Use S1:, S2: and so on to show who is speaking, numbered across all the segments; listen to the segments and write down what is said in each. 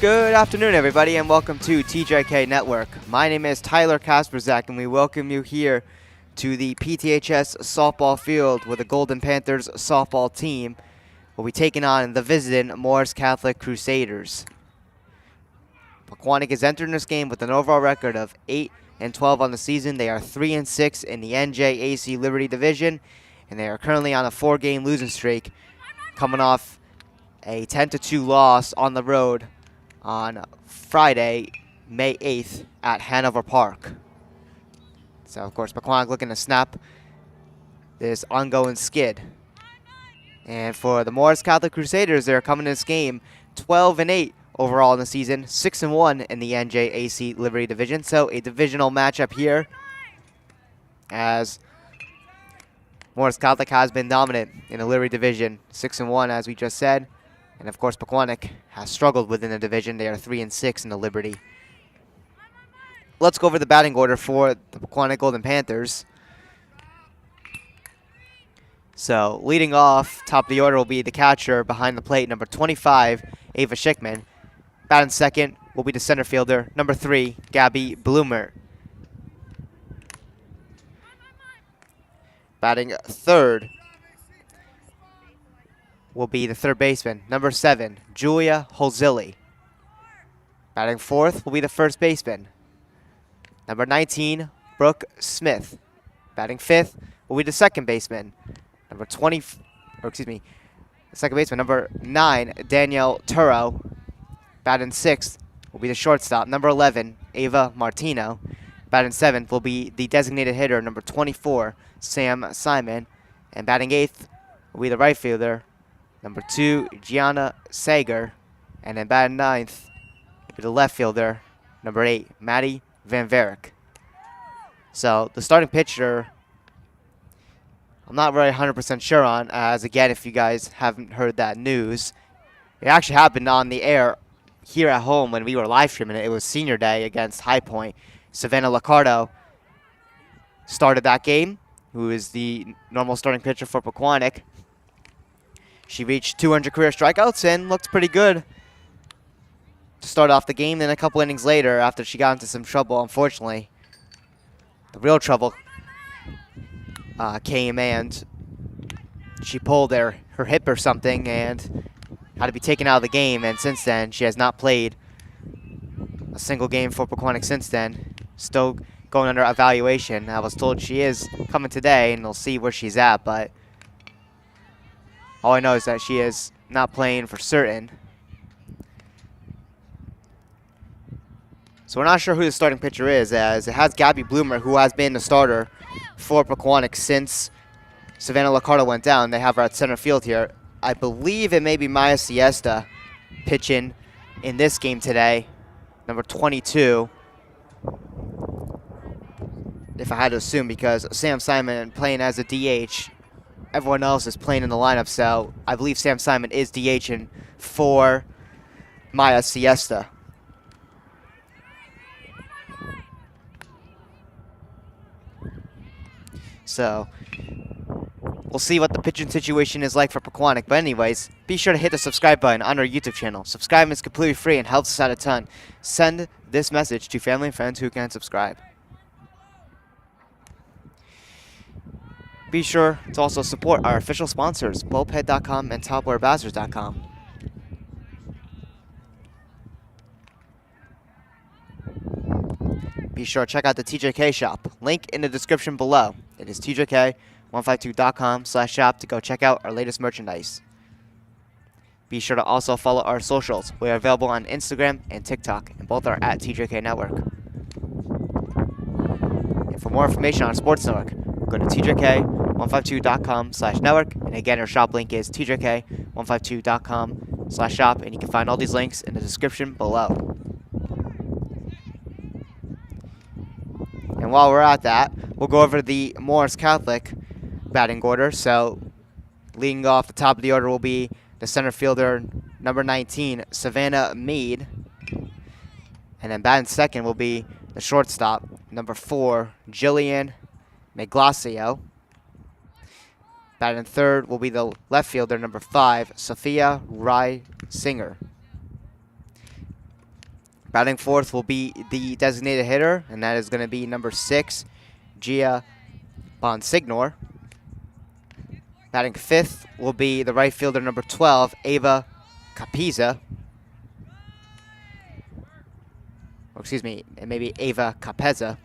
S1: Good afternoon, everybody, and welcome to TJK Network. My name is Tyler Kasperzak, and we welcome you here to the PTHS softball field where the Golden Panthers softball team will be taking on the visiting Morris Catholic Crusaders. Pequannock is entering this game with an overall record of 8-12 on the season. They are 3-6 in the NJAC Liberty Division, and they are currently on a 4-game losing streak, coming off a 10-2 loss on the road on Friday, May 8th at Hanover Park. So, of course, Pequannock looking to snap this ongoing skid. And for the Morris Catholic Crusaders, they're coming to this game 12-8 overall in the season, 6-1 in the NJAC Liberty Division. So, a divisional matchup here, as Morris Catholic has been dominant in the Liberty Division, 6-1 as we just said. And of course, Pequannock has struggled within the division. They are 3-6 in the Liberty. Let's go over the batting order for the Pequannock Golden Panthers. So, leading off, top of the order will be the catcher behind the plate, number 25, Ava Schickman. Batting second will be the center fielder, number 3, Gabby Bloomer. Batting third will be the third baseman, number 7, Julia Holzilli. Batting fourth will be the first baseman, number 19, Brooke Smith. Batting fifth will be the second baseman, number 20, the second baseman, number 9, Danielle Turo. Batting sixth will be the shortstop, number 11, Ava Martino. Batting seventh will be the designated hitter, number 24, Sam Simon. And batting eighth will be the right fielder, number 2, Gianna Sager. And then batting ninth will be the left fielder, number 8, Maddie Van Varick. So the starting pitcher, I'm not really 100% sure on, as again, if you guys haven't heard that news, it actually happened on the air here at home when we were live streaming it. It was senior day against High Point. Savannah Licardo started that game, who is the normal starting pitcher for Pequannock. She reached 200 career strikeouts and looked pretty good to start off the game. Then a couple innings later, after she got into some trouble, unfortunately, the real trouble came, and she pulled her hip or something and had to be taken out of the game. And since then, she has not played a single game for Pequannock since then. Still going under evaluation. I was told she is coming today, and we'll see where she's at, but all I know is that she is not playing for certain. So we're not sure who the starting pitcher is, as it has Gabby Bloomer, who has been the starter for Pequannock since Savannah Licardo went down. They have her at center field here. I believe it may be Maya Siesta pitching in this game today, number 22. If I had to assume, because Sam Simon playing as a DH, everyone else is playing in the lineup, so I believe Sam Simon is DHing for Maya Siesta. So we'll see what the pitching situation is like for Pequannock. But anyways, be sure to hit the subscribe button on our YouTube channel. Subscribing is completely free and helps us out a ton. Send this message to family and friends who can subscribe. Be sure to also support our official sponsors, Bulbhead.com and TopWareBazzers.com. Be sure to check out the TJK shop. Link in the description below. It is TJK152.com/shop to go check out our latest merchandise. Be sure to also follow our socials. We are available on Instagram and TikTok, and both are at TJK Network. And for more information on Sports Network, go to TJK152.com/network. And again, our shop link is TJK152.com/shop, and you can find all these links in the description below. And while we're at that, we'll go over the Morris Catholic batting order. So leading off the top of the order will be the center fielder, number 19, Savannah Mead. And then batting second will be the shortstop, number 4, Jillian Meglasio. Batting third will be the left fielder, number 5, Sophia Rye Singer. Batting fourth will be the designated hitter, and that is going to be number 6, Gia Bonsignor. Batting fifth will be the right fielder, number 12, Ava Capiza. Or excuse me, maybe Ava Capeza.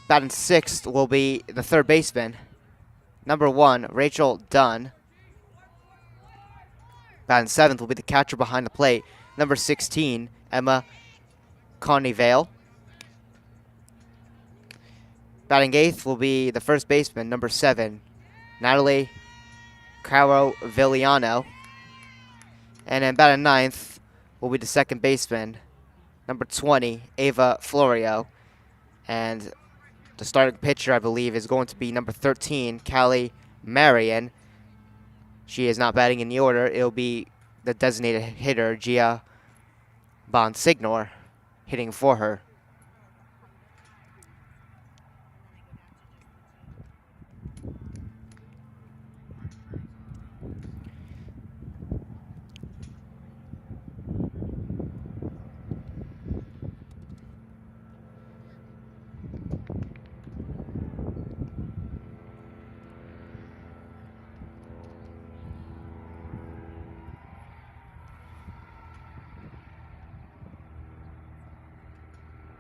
S1: Batting sixth will be the third baseman, number 1, Rachel Dunn. Batting seventh will be the catcher behind the plate, number 16, Emma Coneyvale. Batting eighth will be the first baseman, number 7, Natalie Caro Villiano. And then batting ninth will be the second baseman, number 20, Ava Florio. And the starting pitcher, I believe, is going to be number 13, Callie Marion. She is not batting in the order. It'll be the designated hitter, Gia Bonsignor, hitting for her.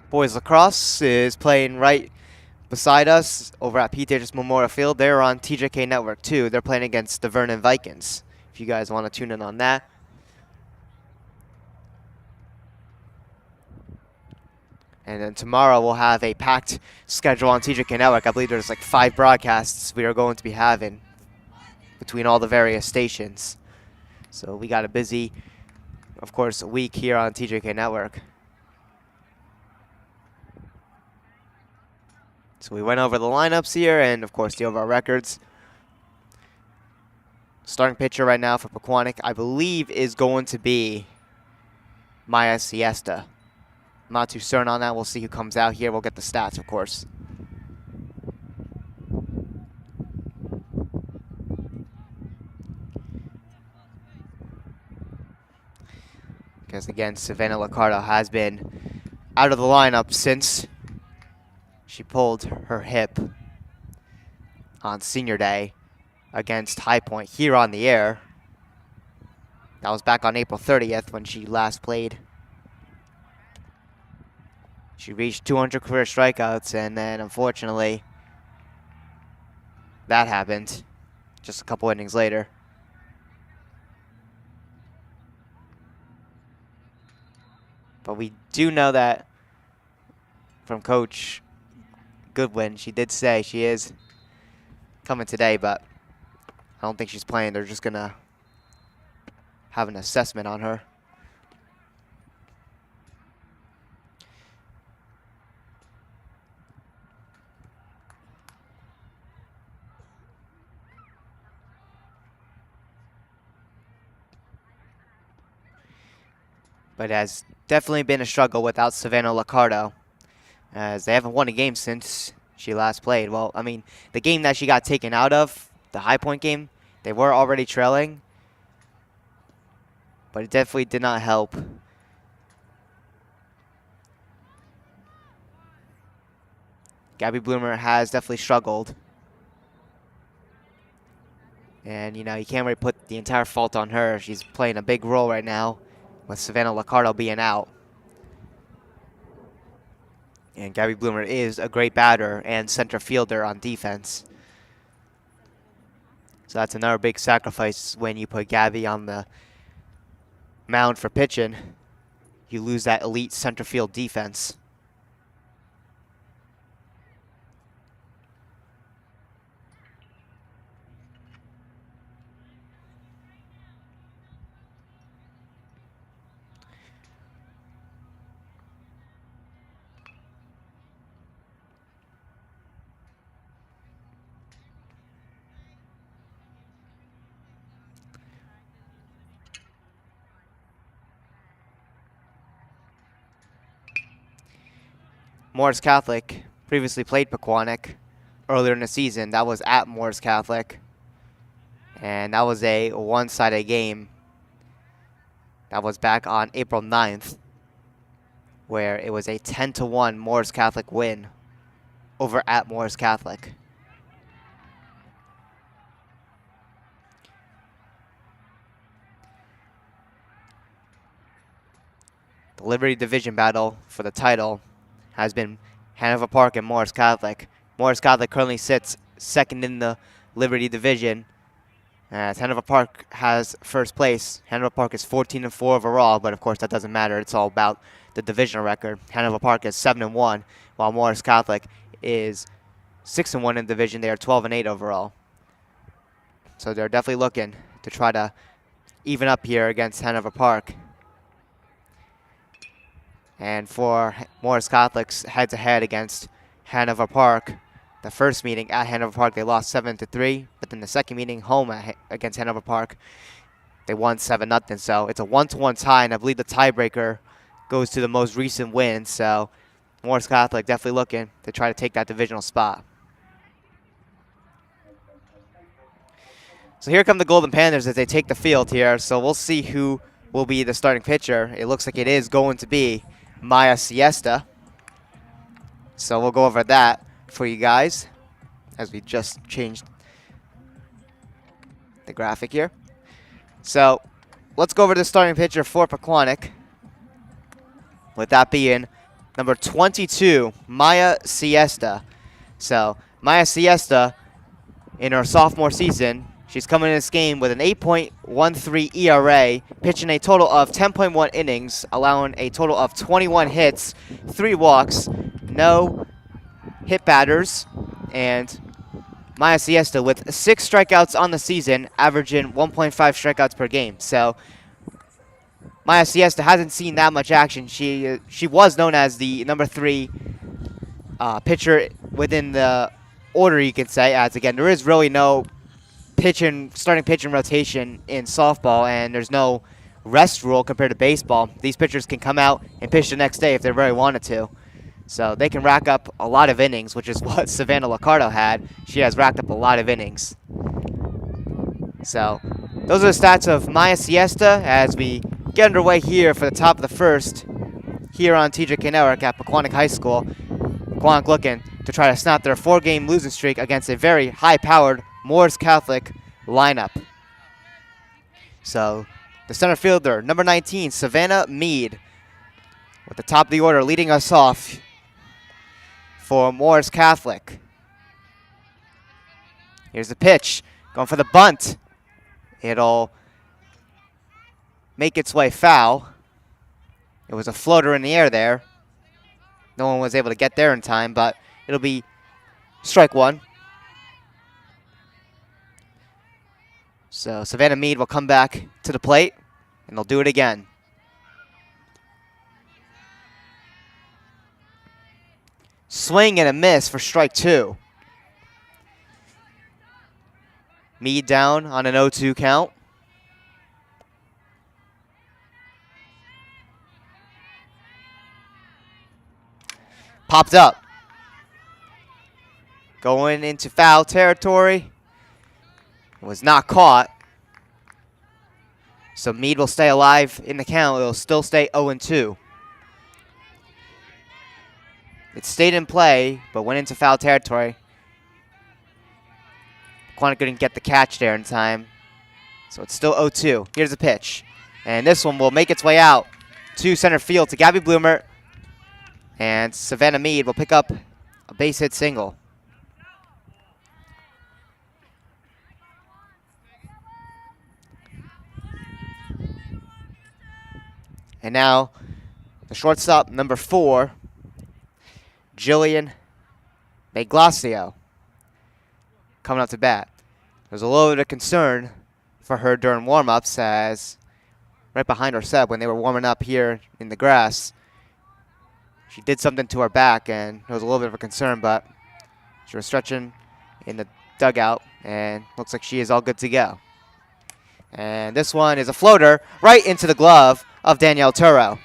S1: Boys lacrosse is playing right beside us over at PTHS Memorial Field. They're on TJK Network too. They're playing against the Vernon Vikings, if you guys want to tune in on that. And then tomorrow we'll have a packed schedule on TJK Network. I believe there's like 5 broadcasts we are going to be having between all the various stations. So we got a busy, of course, week here on TJK Network. So we went over the lineups here and, of course, the overall records. Starting pitcher right now for Pequannock, I believe, is going to be Maya Siesta. I'm not too certain on that. We'll see who comes out here. We'll get the stats, of course. Because, again, Savannah Liccardo has been out of the lineup since she pulled her hip on senior day against High Point here on the air. That was back on April 30th when she last played. She reached 200 career strikeouts, and then unfortunately that happened just a couple innings later. But we do know that from Coach Goodwin, she did say she is coming today, but I don't think she's playing. They're just going to have an assessment on her. But it has definitely been a struggle without Savannah Liccardo, as they haven't won a game since she last played. Well, I mean, the game that she got taken out of, the High Point game, they were already trailing, but it definitely did not help. Gabby Bloomer has definitely struggled. And, you know, you can't really put the entire fault on her. She's playing a big role right now with Savannah Liccardo being out. And Gabby Bloomer is a great batter and center fielder on defense. So that's another big sacrifice when you put Gabby on the mound for pitching. You lose that elite center field defense. Morris Catholic previously played Pequannock earlier in the season. That was at Morris Catholic. And that was a one-sided game. That was back on April 9th, where it was a 10-1 Morris Catholic win over at Morris Catholic. The Liberty Division battle for the title has been Hanover Park and Morris Catholic. Morris Catholic currently sits second in the Liberty Division, as Hanover Park has first place. Hanover Park is 14-4 overall, but of course that doesn't matter. It's all about the divisional record. Hanover Park is 7-1, while Morris Catholic is 6-1 in the division. They are 12-8 overall. So they're definitely looking to try to even up here against Hanover Park. And for Morris Catholic's head-to-head against Hanover Park, the first meeting at Hanover Park, they lost 7-3. But then the second meeting home against Hanover Park, they won 7-0. So it's a 1-1 tie, and I believe the tiebreaker goes to the most recent win. So Morris Catholic definitely looking to try to take that divisional spot. So here come the Golden Panthers as they take the field here. So we'll see who will be the starting pitcher. It looks like it is going to be Maya Siesta. So we'll go over that for you guys as we just changed the graphic here. So let's go over the starting pitcher for Pequannock, with that being number 22, Maya Siesta. So Maya Siesta, in her sophomore season, she's coming in this game with an 8.13 ERA, pitching a total of 10.1 innings, allowing a total of 21 hits, 3 walks, no hit batters, and Maya Siesta with 6 strikeouts on the season, averaging 1.5 strikeouts per game. So Maya Siesta hasn't seen that much action. She was known as the number 3 pitcher within the order, you could say, as again, there is really no starting pitching rotation in softball, and there's no rest rule compared to baseball. These pitchers can come out and pitch the next day if they really wanted to. So they can rack up a lot of innings, which is what Savannah Licardo had. She has racked up a lot of innings. So those are the stats of Maya Siesta as we get underway here for the top of the first here on TJK Network at Pequannock High School. Pequannock looking to try to snap their 4-game losing streak against a very high-powered Morris Catholic lineup. So the center fielder, number 19, Savannah Mead, with the top of the order leading us off for Morris Catholic. Here's the pitch, going for the bunt. It'll make its way foul. It was a floater in the air there. No one was able to get there in time, but it'll be strike one. So Savannah Mead will come back to the plate, and they'll do it again. Swing and a miss for strike 2. Mead down on an 0-2 count. Popped up. Going into foul territory. Was not caught. So Mead will stay alive in the count. It'll still stay 0-2. It stayed in play, but went into foul territory. Pequannock couldn't get the catch there in time. So it's still 0-2. Here's the pitch. And this one will make its way out to center field to Gabby Bloomer. And Savannah Mead will pick up a base hit single. And now the shortstop, number 4, Jillian Meglasio, coming up to bat. There's a little bit of concern for her during warm-ups, as right behind her set when they were warming up here in the grass, she did something to her back, and there was a little bit of a concern, but she was stretching in the dugout, and looks like she is all good to go. And this one is a floater right into the glove of Danielle Turo.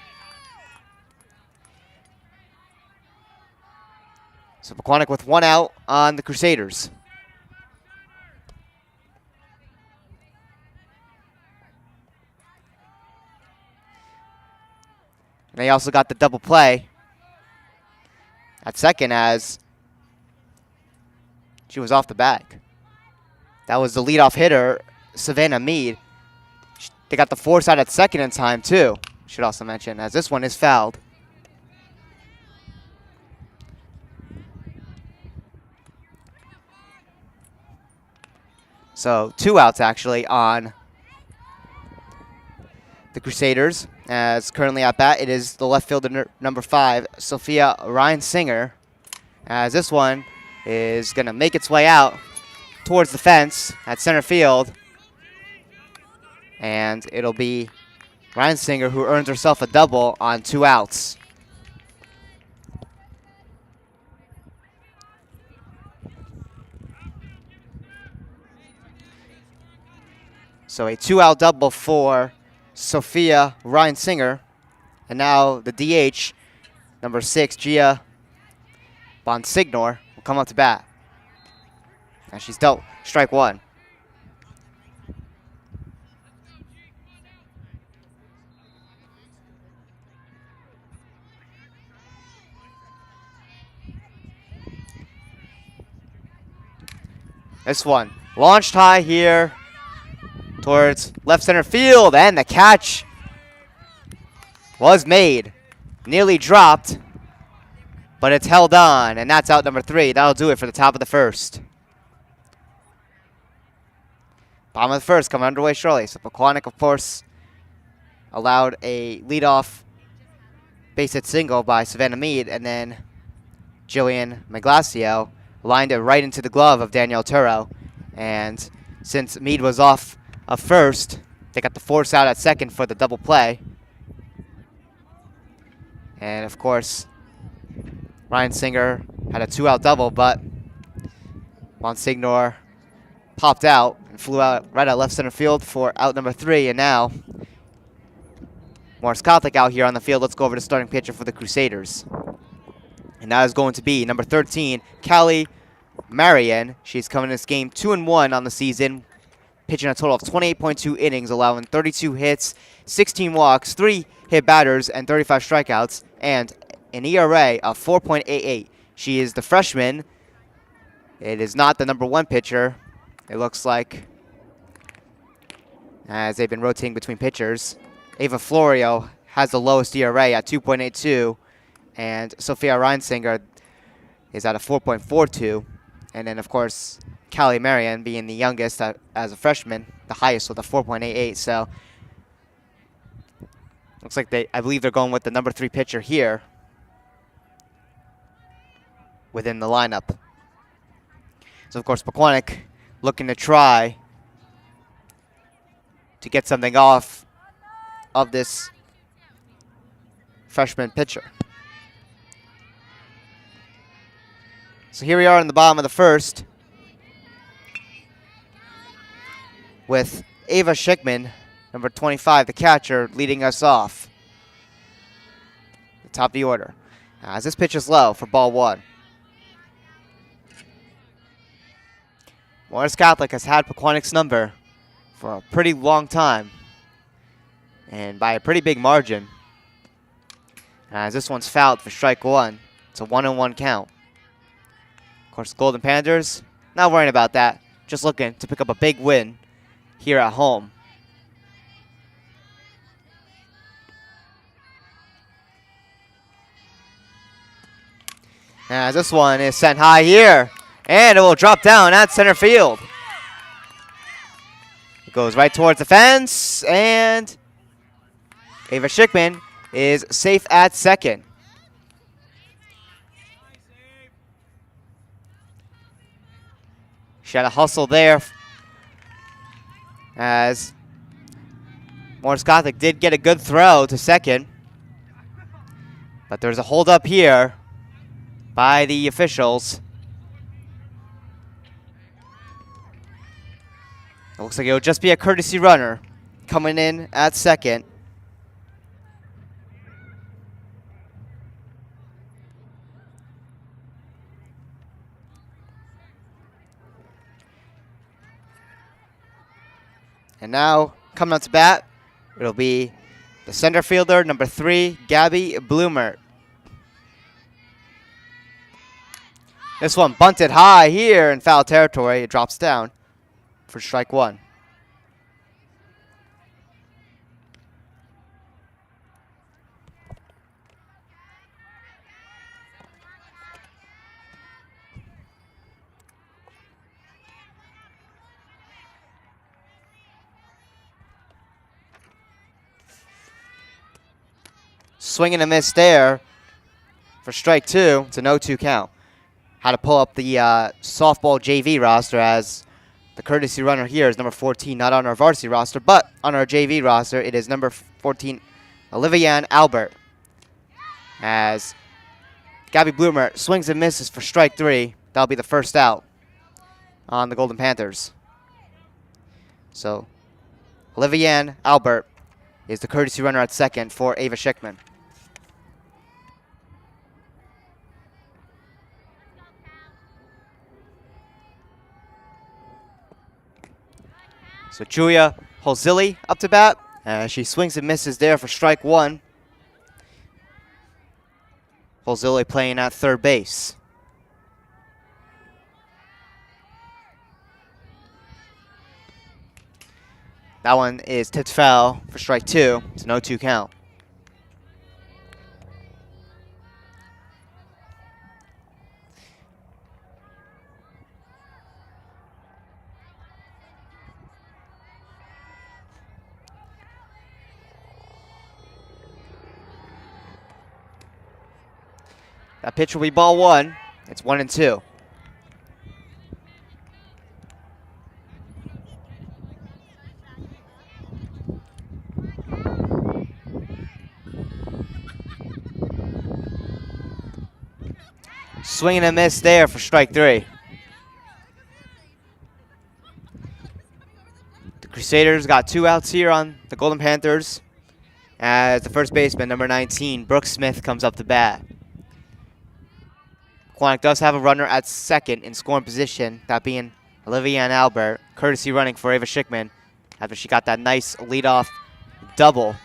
S1: So Pequannock with 1 out on the Crusaders. And they also got the double play at second as she was off the bag. That was the leadoff hitter, Savannah Mead. They got the force out at second in time, too. Should also mention, as this one is fouled. So 2 outs, actually, on the Crusaders. As currently at bat, it is the left fielder, number 5, Sophia Ryan Singer. As this one is going to make its way out towards the fence at center field. And it'll be Ryan Singer who earns herself a double on 2 outs. So a 2-out double for Sophia Ryan Singer. And now the DH, number 6, Gia Bonsignor, will come up to bat. And she's dealt strike 1. This one launched high here towards left center field, and the catch was made. Nearly dropped, but it's held on, and that's out number 3. That'll do it for the top of the first. Bottom of the first coming underway shortly. So Pequannock, of course, allowed a leadoff base hit single by Savannah Mead, and then Jillian Maglacio lined it right into the glove of Danielle Turo. And since Mead was off of first, they got the force out at second for the double play. And of course, Ryan Singer had a 2-out double, but Monsignor popped out and flew out right at left center field for out number 3. And now Morris Catholic out here on the field. Let's go over to starting pitcher for the Crusaders. And that is going to be number 13, Callie Marion. She's coming in this game 2-1 on the season, pitching a total of 28.2 innings, allowing 32 hits, 16 walks, 3 hit batters, and 35 strikeouts, and an ERA of 4.88. She is the freshman. It is not the number 1 pitcher. It looks like, as they've been rotating between pitchers. Ava Florio has the lowest ERA at 2.82, and Sophia Reinsinger is at a 4.42. And then, of course, Callie Marion being the youngest as a freshman, the highest with a 4.88. So, looks like I believe they're going with the number 3 pitcher here within the lineup. So, of course, Pequannock looking to try to get something off of this freshman pitcher. So here we are in the bottom of the first with Ava Schickman, number 25, the catcher, leading us off. The top of the order. As this pitch is low for ball 1. Morris Catholic has had Pequannock's number for a pretty long time, and by a pretty big margin. As this one's fouled for strike 1. It's a 1-1 count. Of course, Golden Panthers, not worrying about that. Just looking to pick up a big win here at home. As this one is sent high here, and it will drop down at center field. It goes right towards the fence, and Ava Schickman is safe at second. She had a hustle there as Morris Catholic did get a good throw to second. But there's a hold up here by the officials. It looks like it'll just be a courtesy runner coming in at second. And now, coming up to bat, it'll be The center fielder, number 3, Gabby Bloomer. This one bunted high here in foul territory. It drops down for strike 1. Swing and a miss there for strike 2. It's an 0-2 count. Had to pull up the softball JV roster, as the courtesy runner here is number 14, not on our varsity roster, but on our JV roster, it is number 14, Olivian Albert. As Gabby Bloomer swings and misses for strike 3. That'll be the first out on the Golden Panthers. So, Olivian Albert is the courtesy runner at second for Ava Schickman. So Julia Holzilli up to bat. She swings and misses there for strike 1. Holzilli playing at third base. That one is tipped foul for strike 2. It's an 0-2 count. That pitch will be ball 1. It's 1-2. Swing and a miss there for strike 3. The Crusaders got 2 outs here on the Golden Panthers, as the first baseman, number 19, Brooke Smith, comes up to bat. Pequannock does have a runner at second in scoring position, that being Olivian Albert, courtesy running for Ava Schickman after she got that nice leadoff double.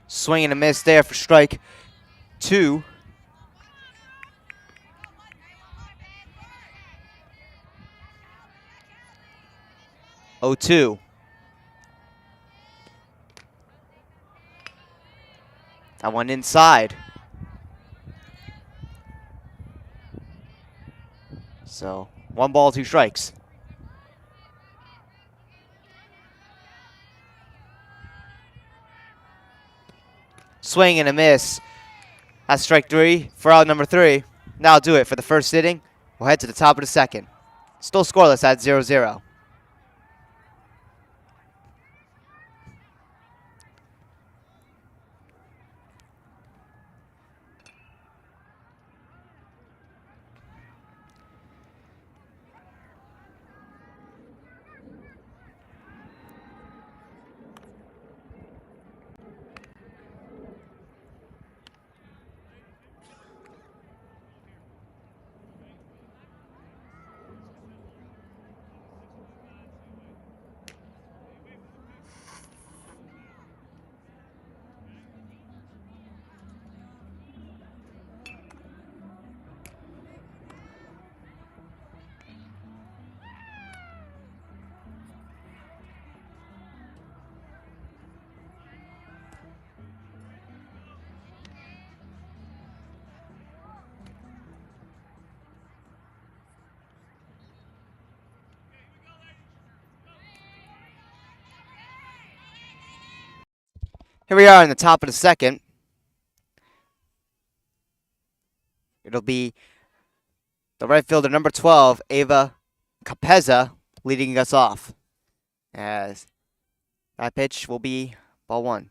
S1: Swing and a miss there for strike 2. Oh-2. That one inside. So 1 ball, 2 strikes. Swing and a miss. That's strike 3 for out number 3. That'll do it for the first inning. We'll head to the top of the second. Still scoreless at 0-0. Here we are in the top of the second. It'll be the right fielder, number 12, Ava Capeza, leading us off. As that pitch will be ball 1.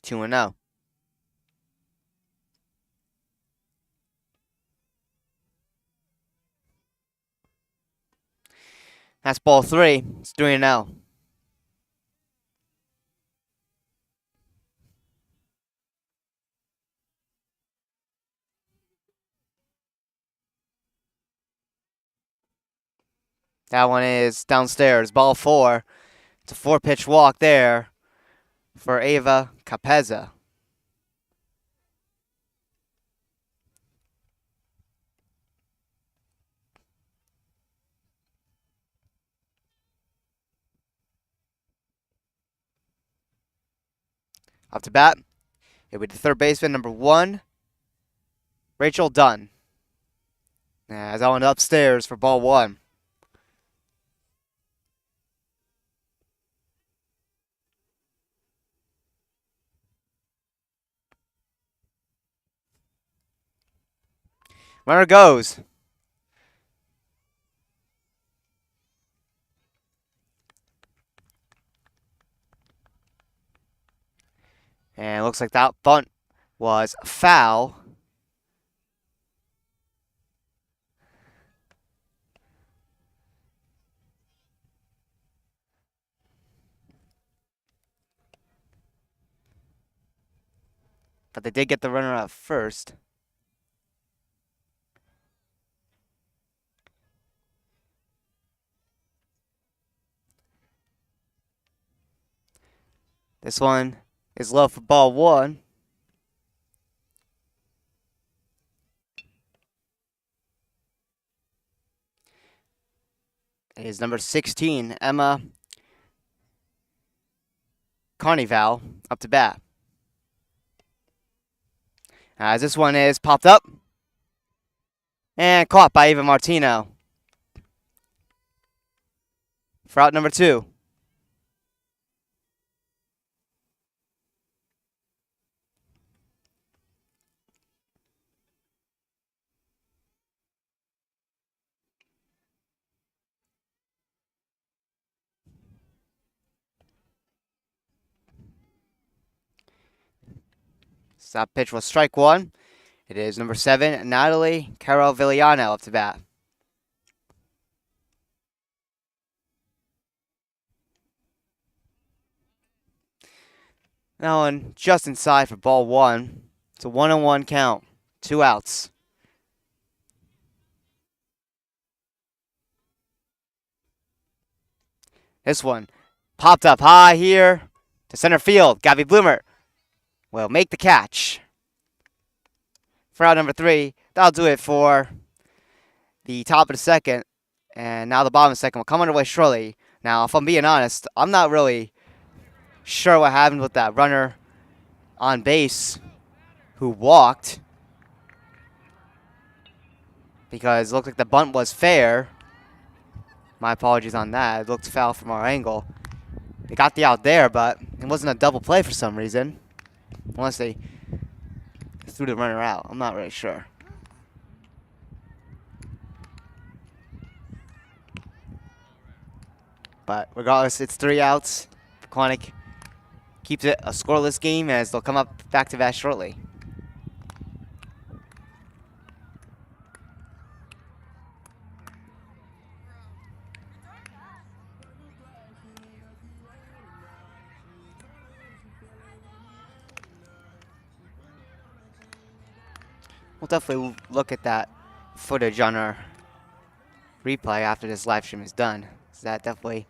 S1: Two and 0. That's ball 3. It's 3-0. That one is downstairs. Ball 4. It's a 4-pitch walk there for Ava Capeza. Up to bat, it'll be the third baseman, number 1, Rachel Dunn. As I went upstairs for ball 1. Runner goes. And it looks like that bunt was foul. But they did get the runner out first. This one is low for ball 1. It is number 16, Emma Carnival, up to bat. As this one is popped up and caught by Eva Martino for out number 2. That pitch was strike 1. It is number 7, Natalie Caravigliano, up to bat. That one just inside for ball 1. It's a 1-on-1 count. 2 outs. This one popped up high here to center field. Gabby Bloomer will make the catch. For out number 3, that'll do it for the top of the second. And now the bottom of the second will come underway shortly. Now, if I'm being honest, I'm not really sure what happened with that runner on base who walked, because it looked like the bunt was fair. My apologies on that. It looked foul from our angle. They got the out there, but it wasn't a double play for some reason. Unless they threw the runner out. I'm not really sure. But regardless, it's 3 outs. Pequannock keeps it a scoreless game as they'll come up back to that shortly. We'll definitely look at that footage on our replay after this live stream is done. So that definitely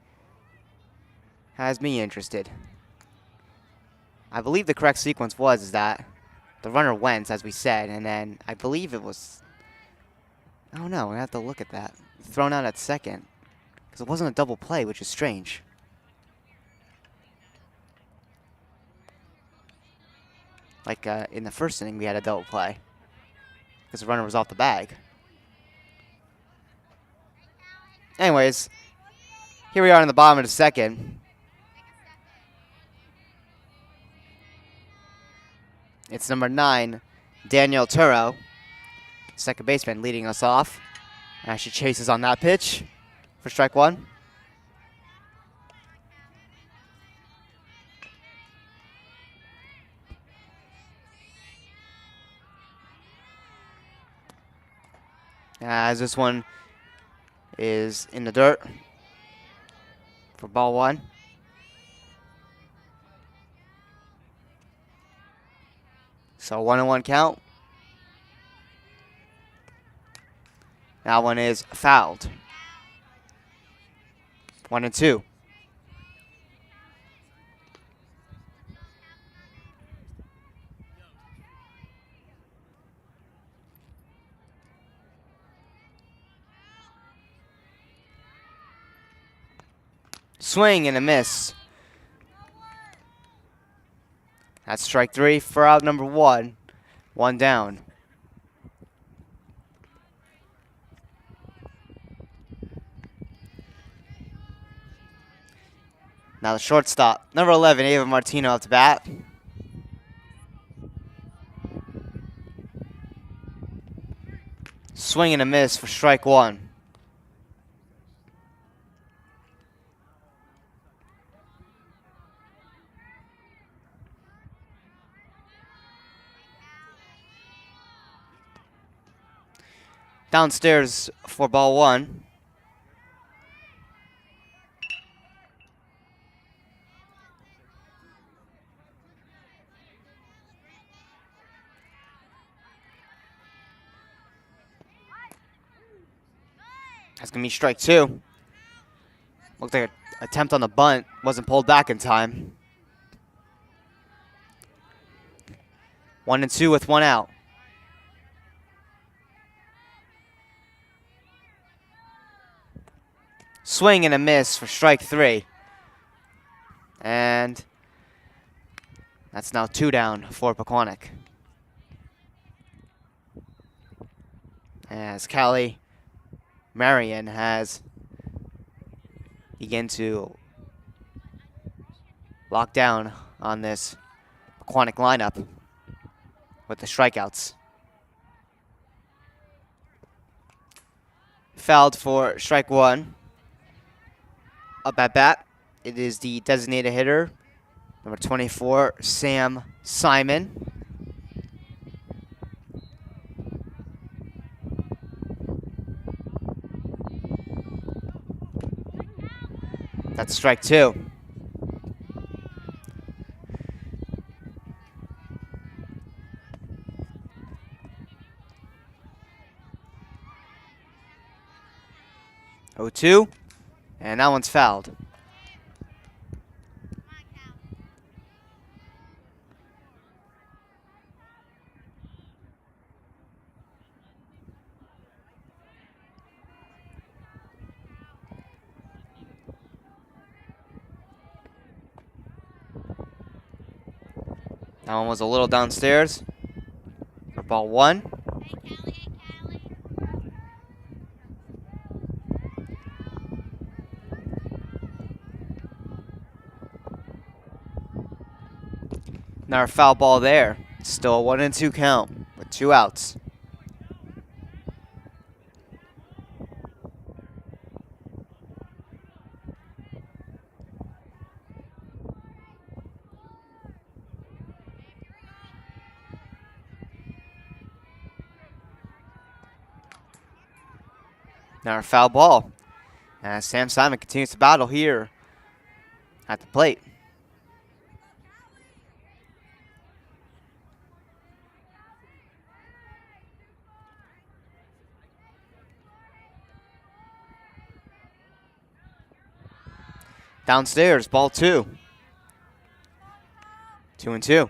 S1: has me interested. I believe the correct sequence was that the runner went, as we said, and then I believe it was, I don't know, I have to look at that. Thrown out at second, because it wasn't a double play, which is strange. Like in the first inning, we had a double play, because the runner was off the bag. Anyways, here we are in the bottom of the second. It's number 9, Danielle Turo, second baseman, leading us off. As she chases on that pitch for strike 1. As this one is in the dirt. for ball one. So 1-1 count. That one is fouled. 1-2. Swing and a miss. That's strike three for out number one. One down. Now the shortstop, number 11, Ava Martino up to bat. Swing and a miss for strike one. Downstairs for ball one. That's going to be strike two. Looked like an attempt on the bunt. Wasn't pulled back in time. 1-2 with one out. Swing and a miss for strike three. And that's now two down for Pequannock. As Callie Marion has begun to lock down on this Pequannock lineup with the strikeouts. Fouled for strike one. Up at bat, it is the designated hitter, number 24, Sam Simon. That's strike two. Oh, 2, and that one's fouled. That one was a little downstairs for ball one. Another foul ball there. Still a 1-2 count with two outs. Now a foul ball. As Sam Simon continues to battle here at the plate. Downstairs, ball two. 2-2.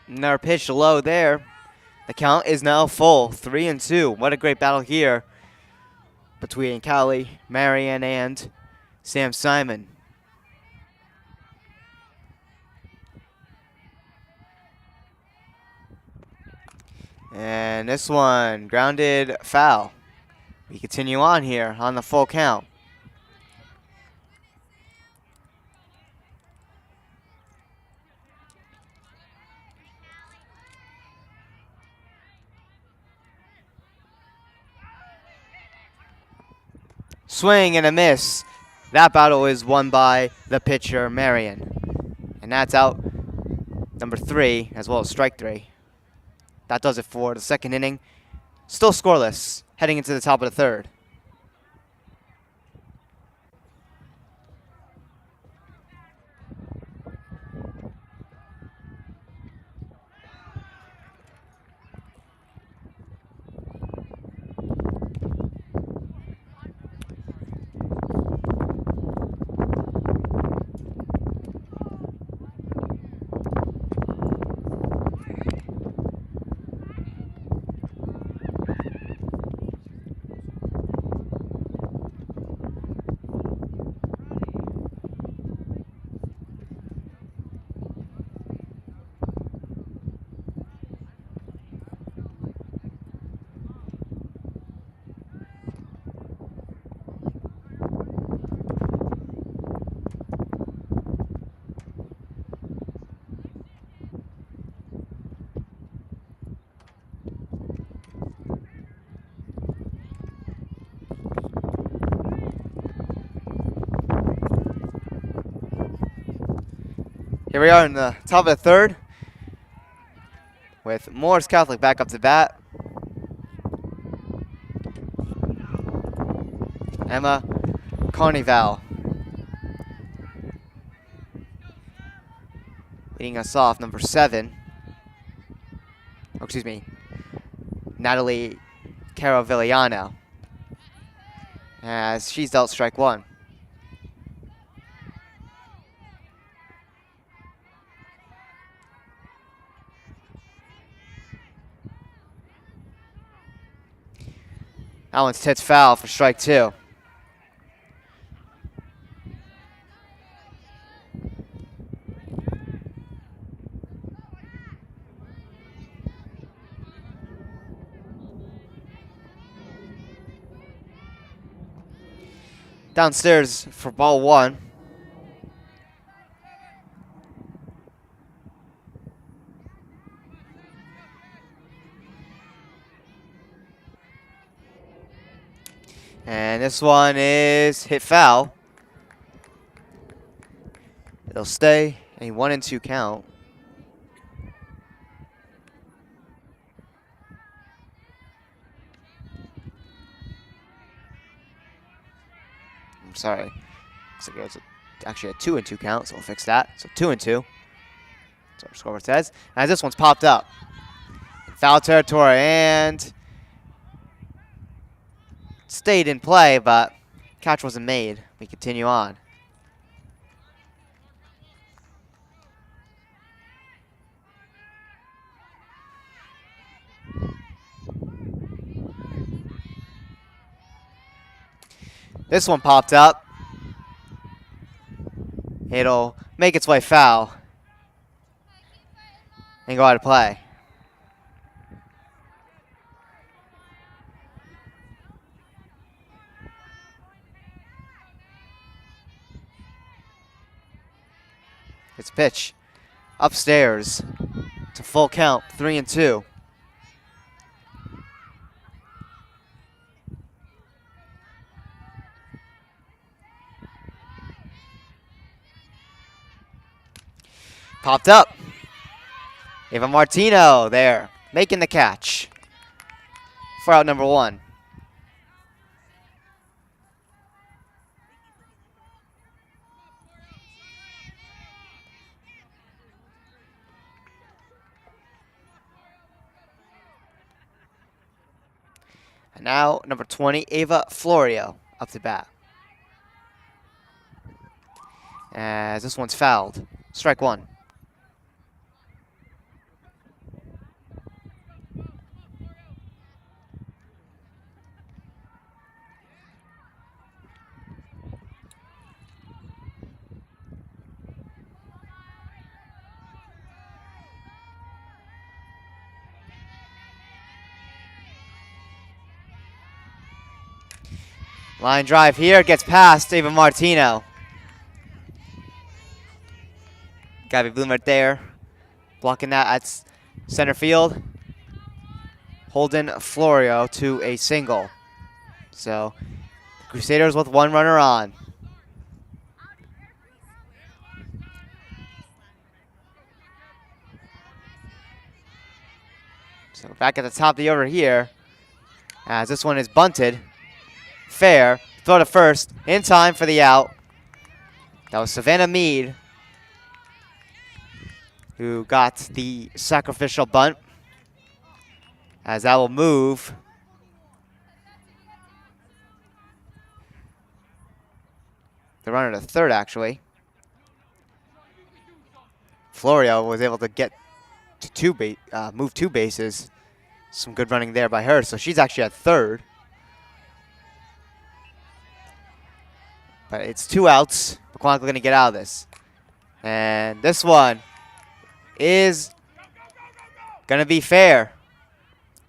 S1: Another pitch low there. The count is now full, 3-2. What a great battle here between Callie, Marion, and Sam Simon. And this one, grounded foul. We continue on here on the full count. Swing and a miss. That battle is won by the pitcher, Marion. And that's out number 3 as well as strike 3. That does it for the second inning. Still scoreless heading into the top of the third. Here we are in the top of the third with Morris Catholic back up to bat. Emma Carnival leading us off, number 7. Oh, excuse me, Natalie Caravigliano, as she's dealt strike 1. That one's tipped foul for strike 2. Downstairs for ball 1. And this one is hit foul. It'll stay a 1-2 count. I'm sorry. Looks like it's actually a 2-2 count, so we'll fix that. So 2-2. That's what our scoreboard says. As this one's popped up. Foul territory and stayed in play, but catch wasn't made. We continue on. This one popped up. It'll make its way foul and go out of play. It's pitch upstairs to full count, 3-2. Popped up. Ava Martino there, making the catch for out number 1. And now number 20, Ava Florio, up to bat. As this one's fouled. Strike 1. Line drive here, gets past Ava Martino. Gabby Bloomer there, blocking that at center field. Holding Florio to a single. So, Crusaders with 1 runner on. So back at the top of the order here, as this one is bunted. Fair, throw to first, in time for the out. That was Savannah Mead who got the sacrificial bunt, as that will move the runner to third, actually. Florio was able to get to move 2 bases. Some good running there by her, so she's actually at third. But it's 2 outs. Pequannock going to get out of this. And this one is going to be fair.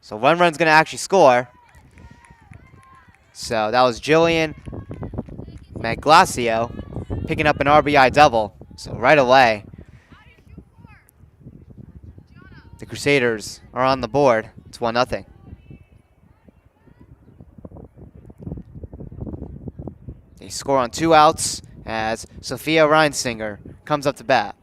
S1: So one run's going to actually score. So that was Jillian Maglacio picking up an RBI double. So right away, the Crusaders are on the board. It's 1-0. They score on 2 outs as Sophia Reinsinger comes up to bat.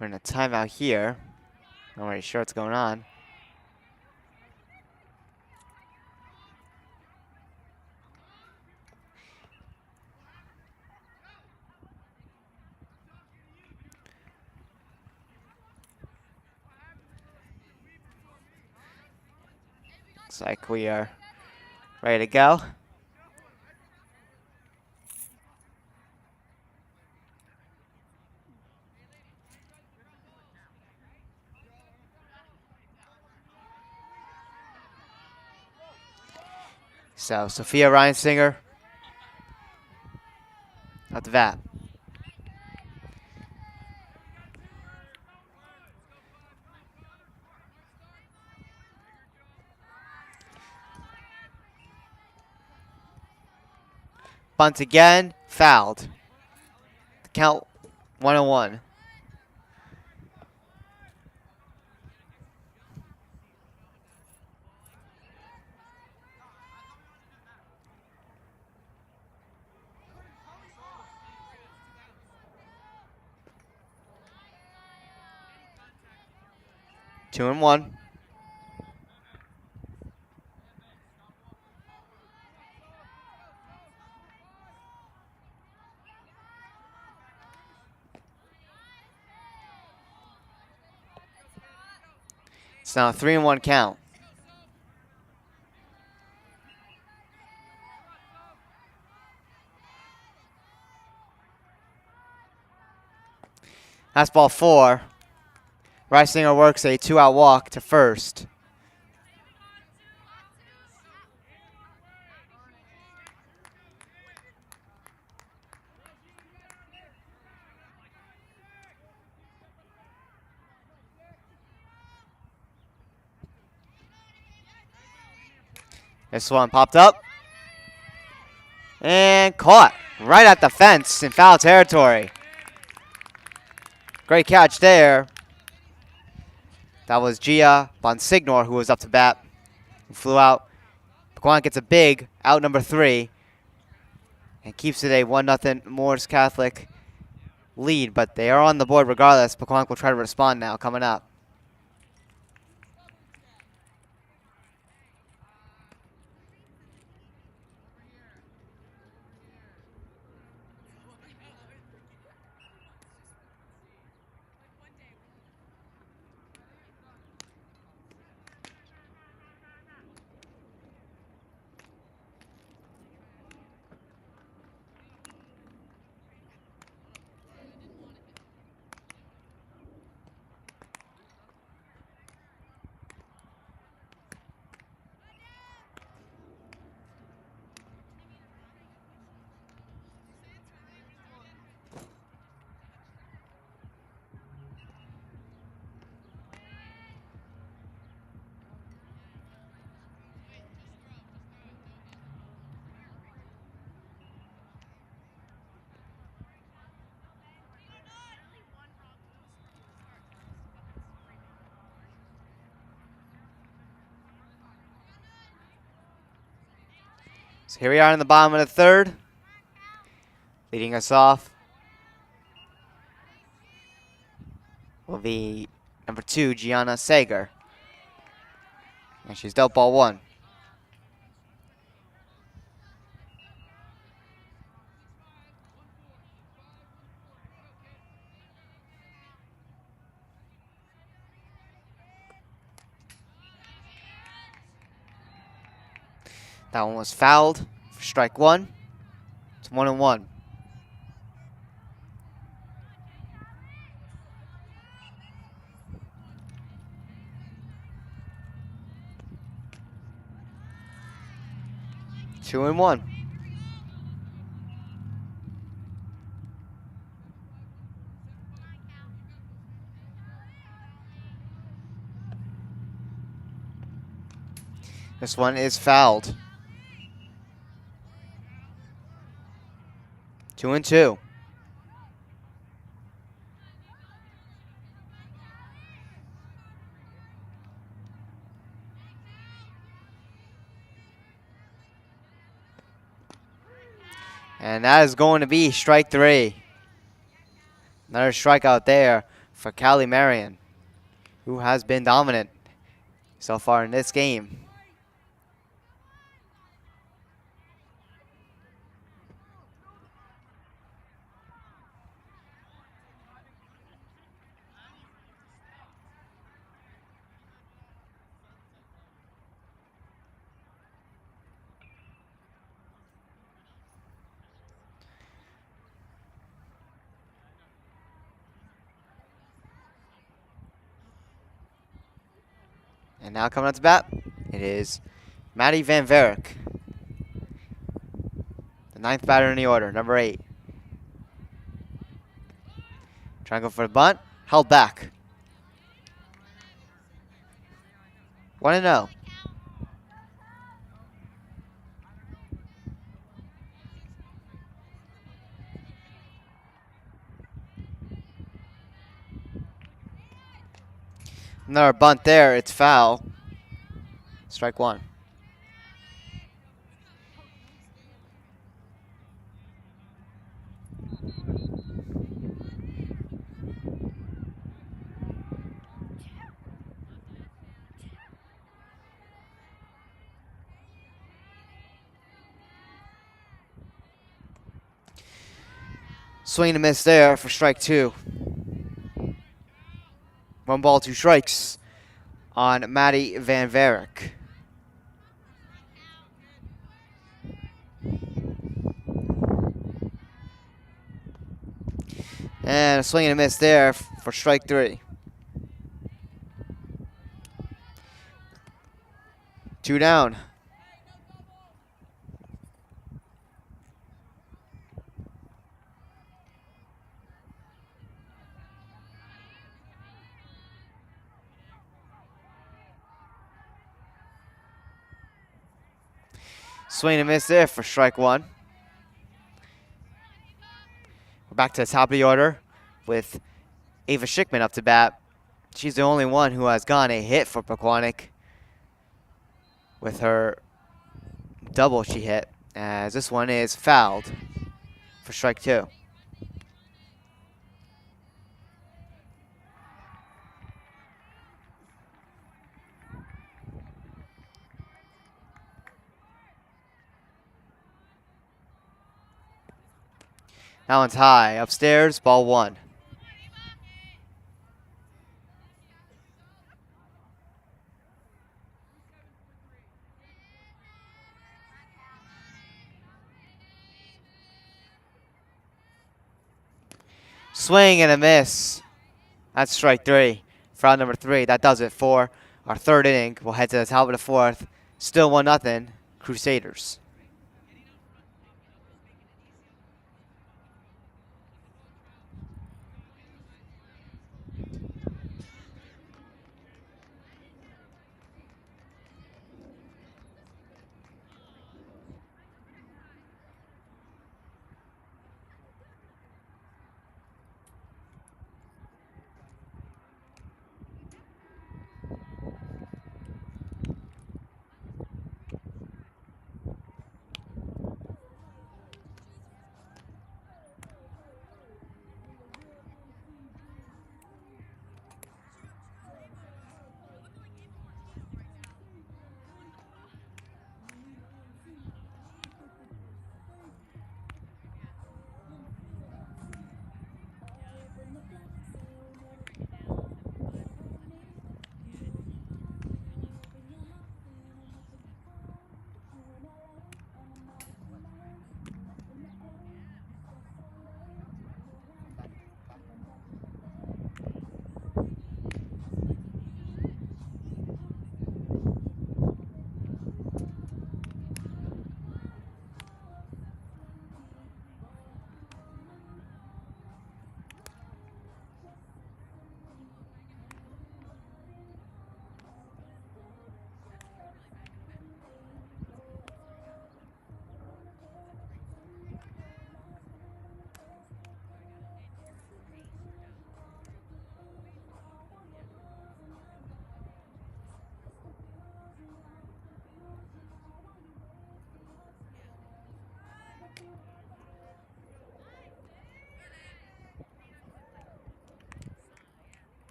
S1: We're in a timeout here. Not really sure what's going on. Looks like we are ready to go. So Sophia Reinsinger at the bat. Bunt again, fouled. The count 1-1. Two and one. It's now a 3-1 count. That's ball 4. Reisinger works a 2-out walk to first. This one popped up. And caught right at the fence in foul territory. Great catch there. That was Gia Bonsignor who was up to bat. Who flew out. Pequannock gets a big out number 3. And keeps it a 1-0 Morris Catholic lead. But they are on the board regardless. Pequannock will try to respond now coming up. So here we are in the bottom of the third. Leading us off will be number 2, Gianna Sager. And she's dealt ball 1. That one was fouled for strike 1. It's 1-1. Two and one. This one is fouled. 2-2. And that is going to be strike 3. Another strikeout there for Callie Marion, who has been dominant so far in this game. And now coming up to bat, it is Maddie Van Varick, the 9th batter in the order, number 8. Trying to go for the bunt, held back. 1-0. Another bunt there, it's foul. Strike 1. Swing and a miss there for strike 2. 1 ball, 2 strikes on Maddie Van Varick. And a swing and a miss there for strike 3. 2 down. Swing and miss there for strike 1. We're back to the top of the order with Ava Schickman up to bat. She's the only one who has gotten a hit for Pequannock with her double she hit, as this one is fouled for strike 2. That one's high, upstairs, ball 1. Swing and a miss. That's strike 3. Foul number 3. That does it for our 3rd inning. We'll head to the top of the 4th. Still 1-0, Crusaders.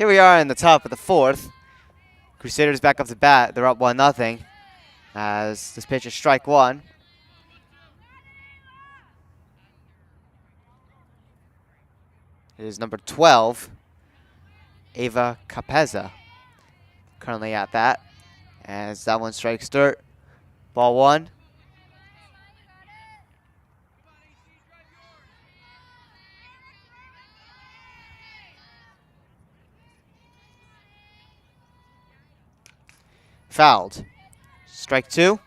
S1: Here we are in the top of the fourth. Crusaders back up to bat. They're up 1-0 as this pitch is strike one. It is number 12, Ava Capeza, currently at bat. As that one strikes dirt. Ball one. Fouled. Strike two.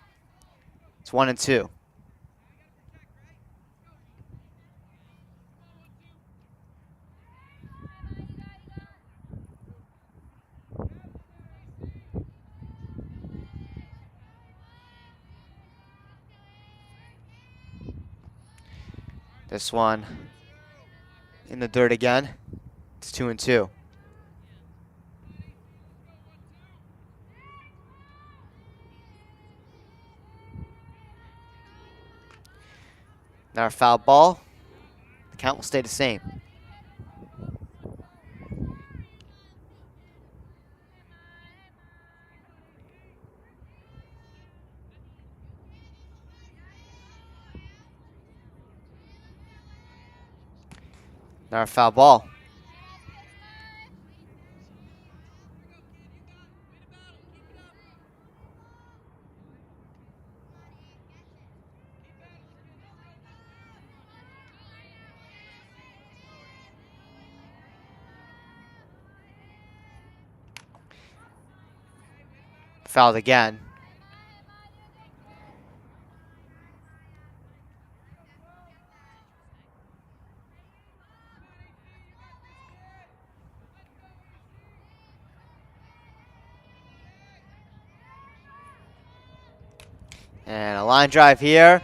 S1: It's 1-2. This one in the dirt again. It's 2-2. Now a foul ball. The count will stay the same. Now a foul ball. Fouled again. And a line drive here.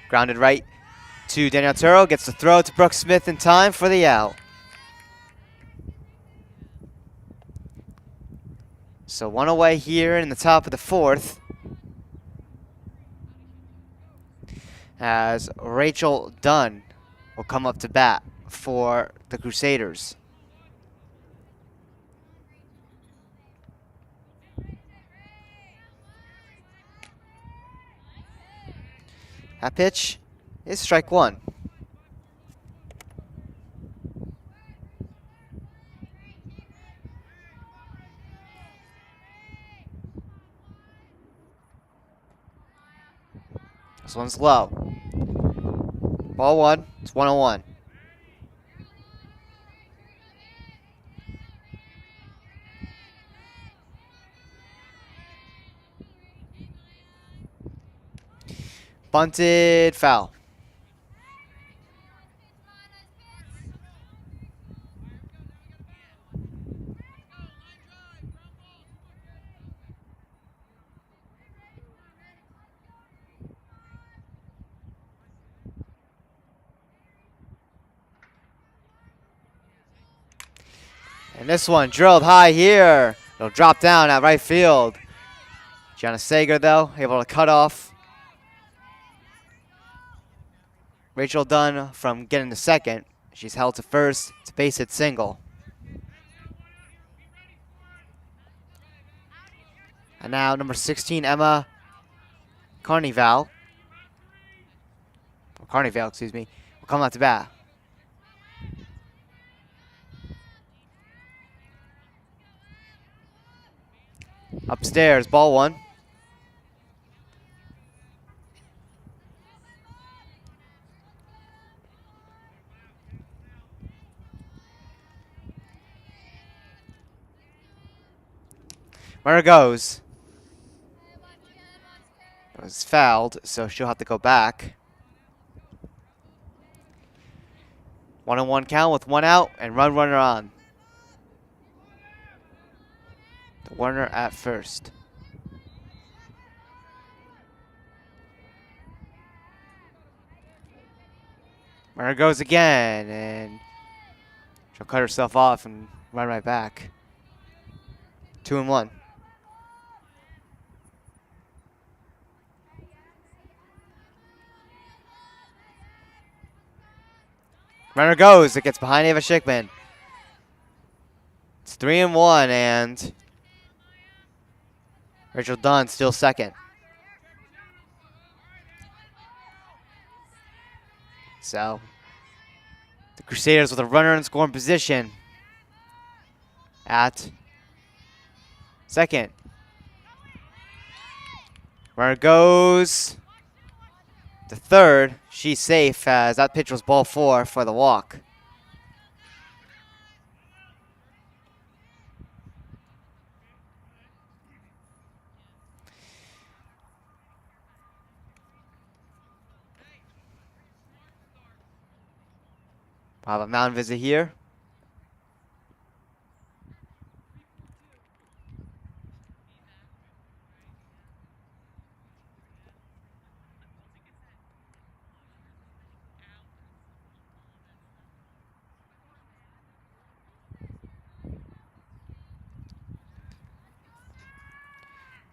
S1: Grounded right to Daniel Turo. Gets the throw to Brooke Smith in time for the out. So one away here in the top of the fourth. As Rachel Dunn will come up to bat for the Crusaders. That pitch is strike one. This one's low. Ball one. It's 1-1. Bunted, foul. And this one drilled high here. It'll drop down at right field. Gianna Sager, though, able to cut off Rachel Dunn from getting to second. She's held to first. It's a base hit single. And now number 16, Emma Carnival, excuse me, will come out to bat. Upstairs, ball one. Runner goes. It was fouled, so she'll have to go back. 1-1 count with one out and runner on. The Warner at first. Runner goes again, and she'll cut herself off and run right back. 2-1. Runner goes. It gets behind Ava Schickman. It's 3-1, and Rachel Dunn still second. So the Crusaders with a runner in scoring position at second. Runner goes to third. She's safe as that pitch was ball 4 for the walk. We'll have a mound visit here.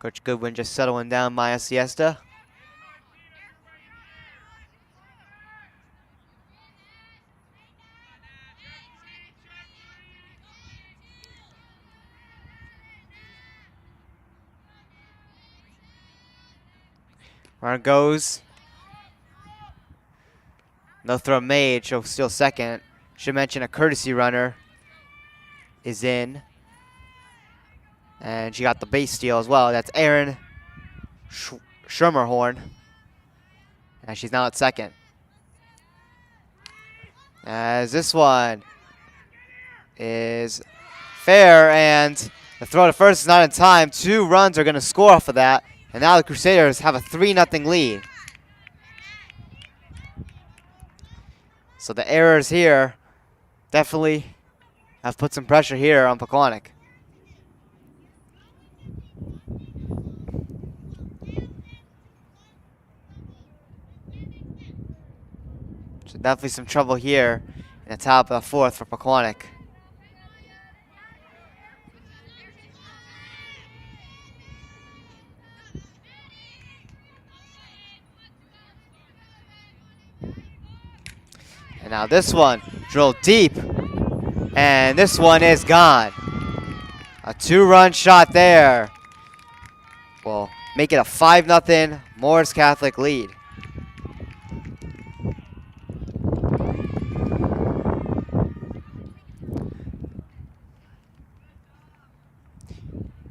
S1: Coach Goodwin just settling down Maya Siesta. Runner goes. No throw made, so still second. Should mention a courtesy runner is in. And she got the base steal as well. That's Erin Schermerhorn. And she's now at second. As this one is fair, and the throw to first is not in time. 2 runs are going to score off of that. And now the Crusaders have a 3-0 lead. So the errors here definitely have put some pressure here on Pequannock. So definitely some trouble here in the top of the 4th for Pequannock. And now this one drilled deep, and this one is gone. A 2-run shot there will make it a 5-0 Morris Catholic lead.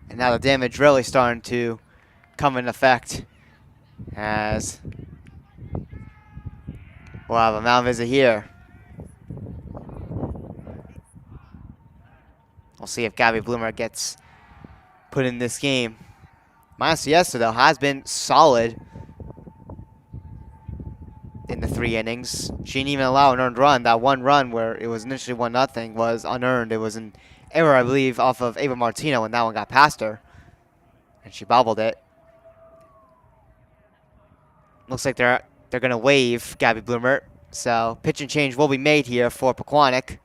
S1: And now the damage really starting to come in effect as we'll have a mound visit here. We'll see if Gabby Bloomer gets put in this game. Maya Siesta, though, has been solid in the 3 innings. She didn't even allow an earned run. That 1 run where it was initially 1-0 was unearned. It was an error, I believe, off of Ava Martino when that one got past her. And she bobbled it. Looks like they're going to waive Gabby Bloomer. So pitch and change will be made here for Pequannock.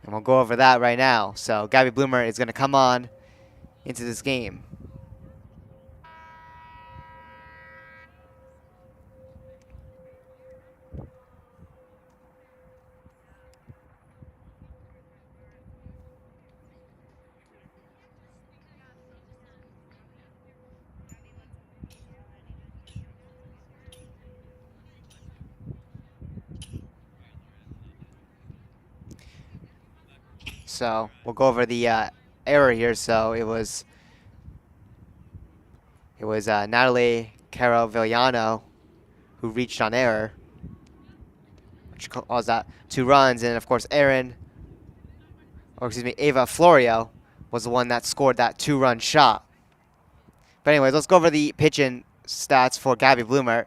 S1: And we'll go over that right now. So Gabby Bloomer is going to come on into this game. So we'll go over the error here. So it was Natalie Caravigliano who reached on error, which caused that 2 runs. And of course, Ava Florio was the one that scored that 2-run shot. But anyways, let's go over the pitching stats for Gabby Bloomer.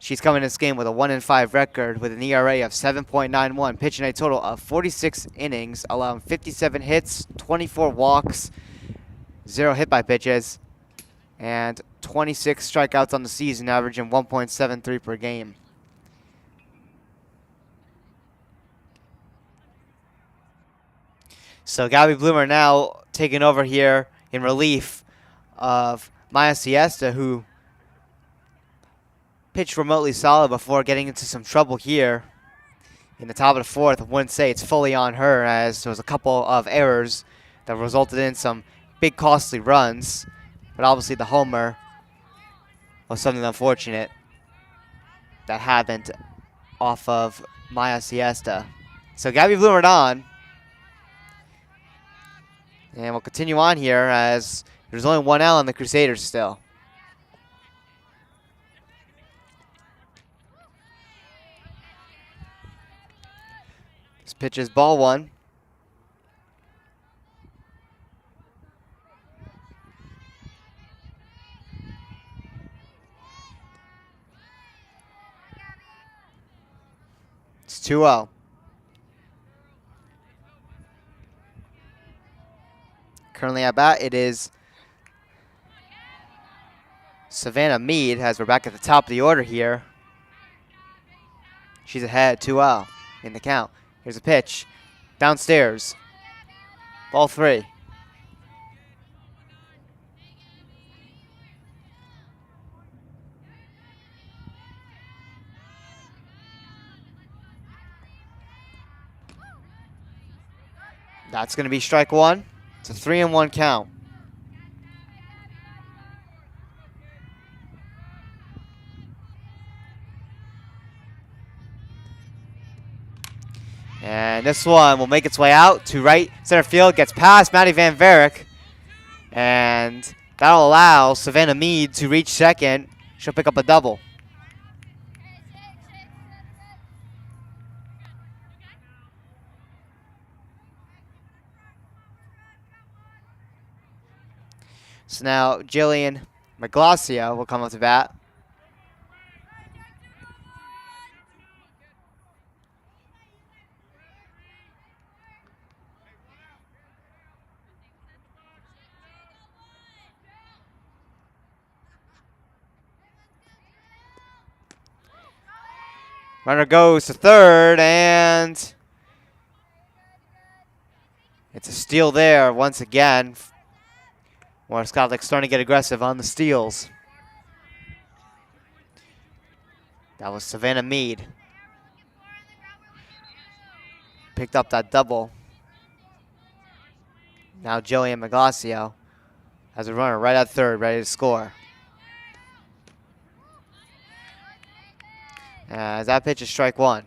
S1: She's coming in this game with a 1-5 record with an ERA of 7.91, pitching a total of 46 innings, allowing 57 hits, 24 walks, 0 hit by pitches, and 26 strikeouts on the season, averaging 1.73 per game. So Gabby Bloomer now taking over here in relief of Maya Siesta, who pitched remotely solid before getting into some trouble here in the top of the fourth, I wouldn't say it's fully on her, as there was a couple of errors that resulted in some big costly runs. But obviously the homer was something unfortunate that happened off of Maya Siesta. So Gabby Bloomer on. And we'll continue on here as there's only one L on the Crusaders still. This pitch is ball one. It's 2-0. Currently at bat, it is Savannah Mead, as we're back at the top of the order here. She's ahead 2-0 in the count. Here's a pitch. Downstairs. Ball three. That's going to be strike one. It's a 3-1 count. And this one will make its way out to right center field. Gets past Maddie Van Varick. And that'll allow Savannah Mead to reach second. She'll pick up a double. So now Jillian Maglasia will come up to bat. Runner goes to third, and it's a steal there once again. More Scotland starting to get aggressive on the steals. That was Savannah Mead. Picked up that double. Now Jillian Maglacio has a runner right at third, ready to score. As that pitch is strike one.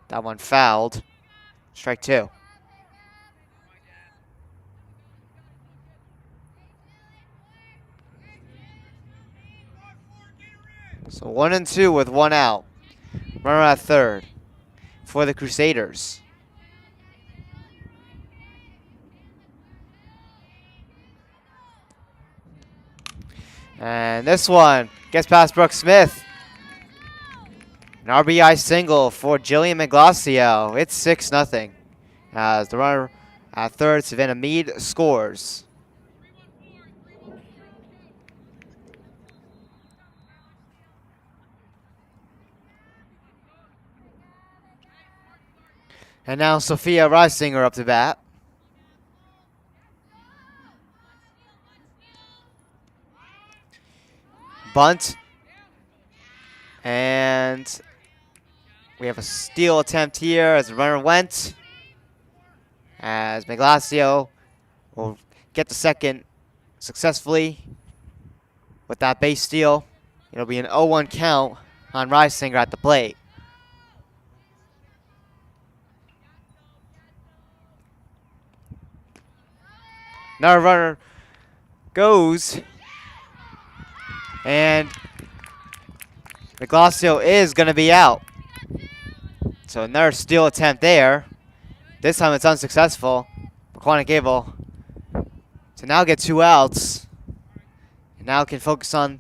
S1: That one fouled. Strike two. So 1-2 with one out. Runner at third for the Crusaders. And this one gets past Brooke Smith. An RBI single for Jillian Maglacio. It's 6-0. As the runner at third, Savannah Mead, scores. And now Sophia Reisinger up to bat. Bunt. And we have a steal attempt here as the runner went. As Maglacio will get to second successfully with that base steal. It'll be an 0-1 count on Reisinger at the plate. Another runner goes, and Maglacio is going to be out. So another steal attempt there. This time it's unsuccessful. Pequannock able to now get two outs. And now can focus on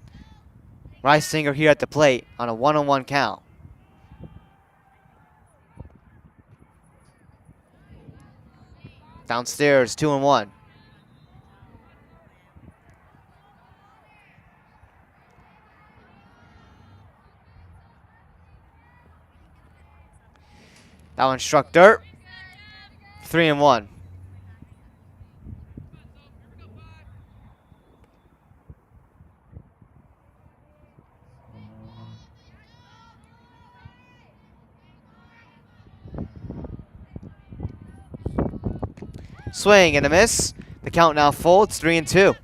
S1: Reisinger here at the plate on a 1-on-1 count. Downstairs, 2-1. That one struck dirt. 3-1. Swing and a miss. The count now full. It's 3-2.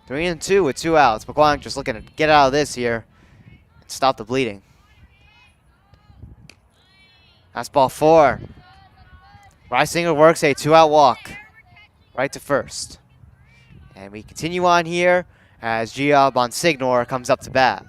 S1: Three and two with 2 outs. Pequannock just looking to get out of this here and stop the bleeding. That's ball 4. Reisinger works a 2-out walk right to first. And we continue on here as Gia Bonsignor comes up to bat.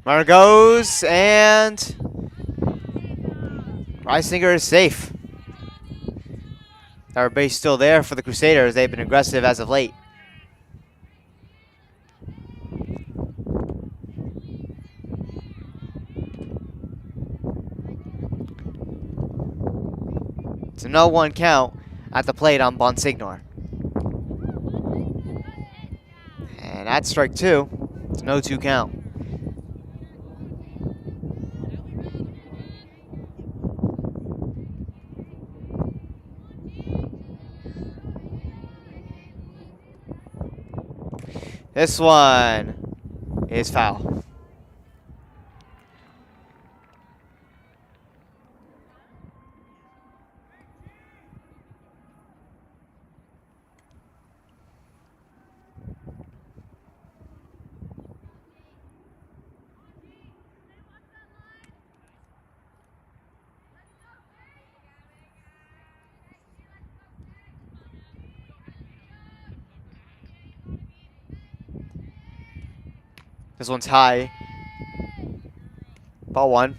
S1: Runner goes, and Reisinger is safe. Our base still there for the Crusaders. They've been aggressive as of late. It's a 0-1 count at the plate on Bonsignor. And that's strike 2. It's an 0-2 count. This one is foul. This one's high. Ball 1.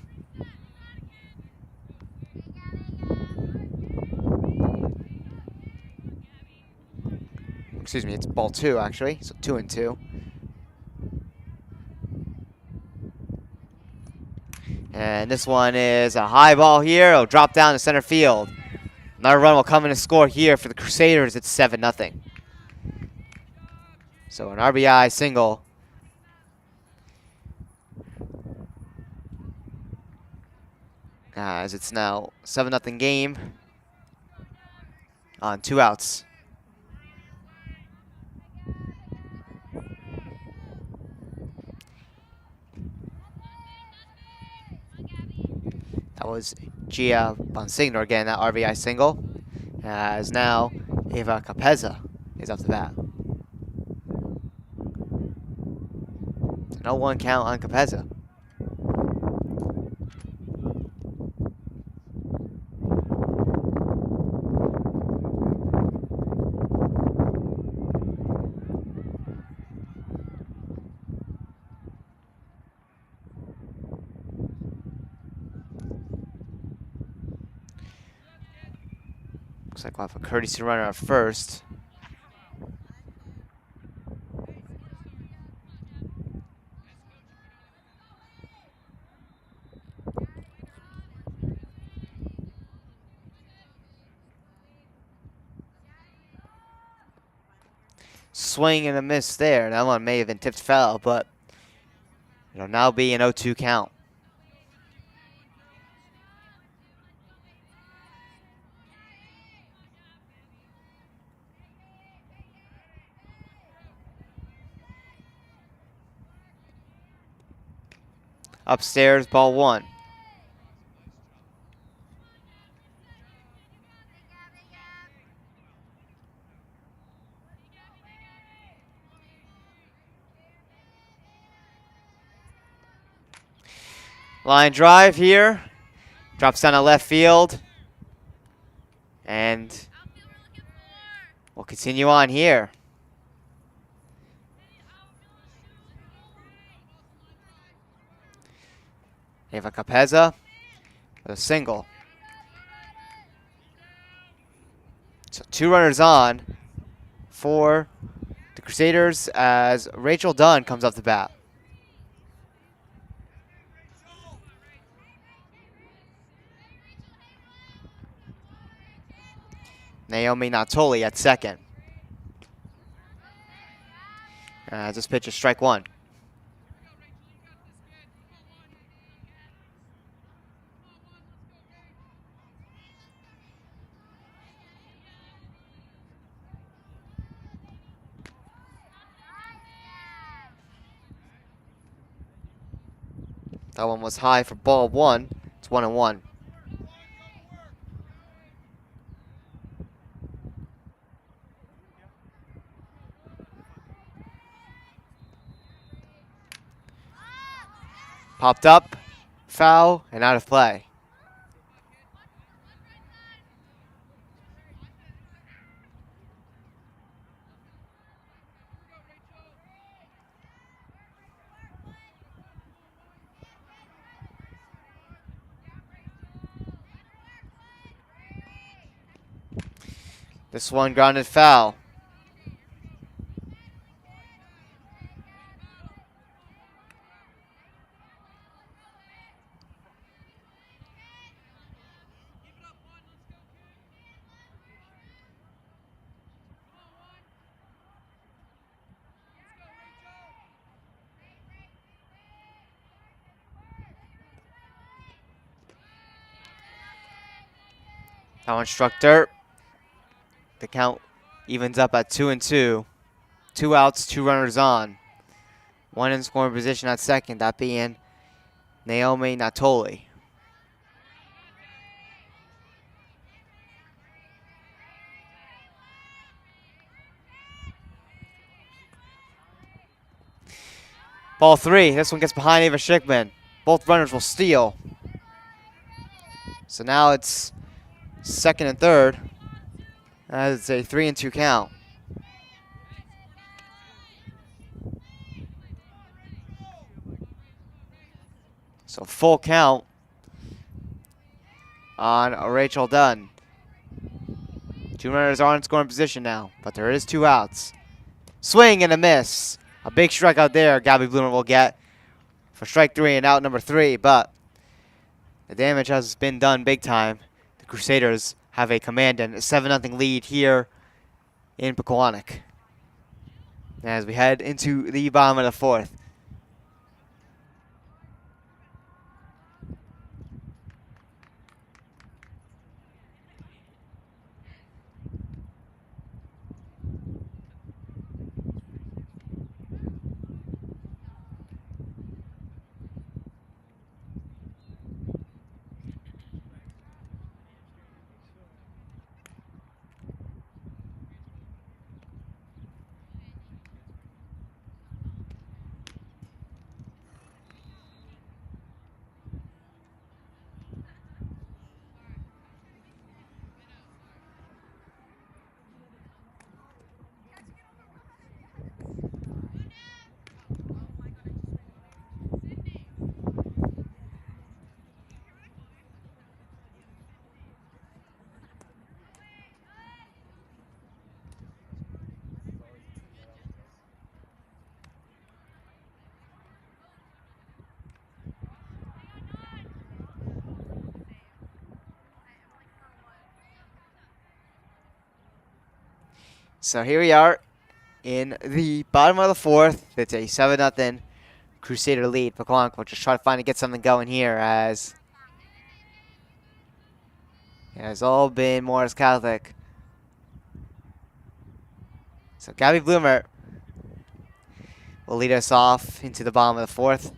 S1: Excuse me, it's ball 2 actually. So 2-2. And this one is a high ball here. It'll drop down to center field. Another run will come in and score here for the Crusaders. It's 7-0. So an RBI single. As it's now 7-0 game on 2 outs. That was Gia Bonsignor again, that RBI single. As now Eva Capeza is up to bat. It's an 0-1 count on Capeza. Looks like we'll have a courtesy runner at first. Swing and a miss there. That one may have been tipped foul, but it'll now be an 0-2 count. Upstairs, ball 1. Line drive here. Drops down to left field. And we'll continue on here. Eva Capeza with a single. So 2 runners on for the Crusaders as Rachel Dunn comes up the bat. Naomi Natoli at second. This pitch is strike one. That one was high for ball one. It's 1-1. Popped up, foul, and out of play. This one grounded foul. That one struck dirt. The count evens up at 2-2. 2 outs, 2 runners on. One in scoring position at second, that being Naomi Natoli. Ball three. This one gets behind Ava Schickman. Both runners will steal. So now it's second and third. As it's a 3-2 count. So full count on Rachel Dunn. 2 runners are in scoring position now, but there is 2 outs. Swing and a miss. A big strikeout there Gabby Bloomer will get for strike 3 and out number 3, but the damage has been done big time. The Crusaders have a commanding 7-0 lead here in Pequannock as we head into the bottom of the 4th. So here we are in the bottom of the 4th. It's a 7-0 Crusader lead. Pequannock will just try to get something going here as it has all been Morris Catholic. So Gabby Bloomer will lead us off into the bottom of the 4th.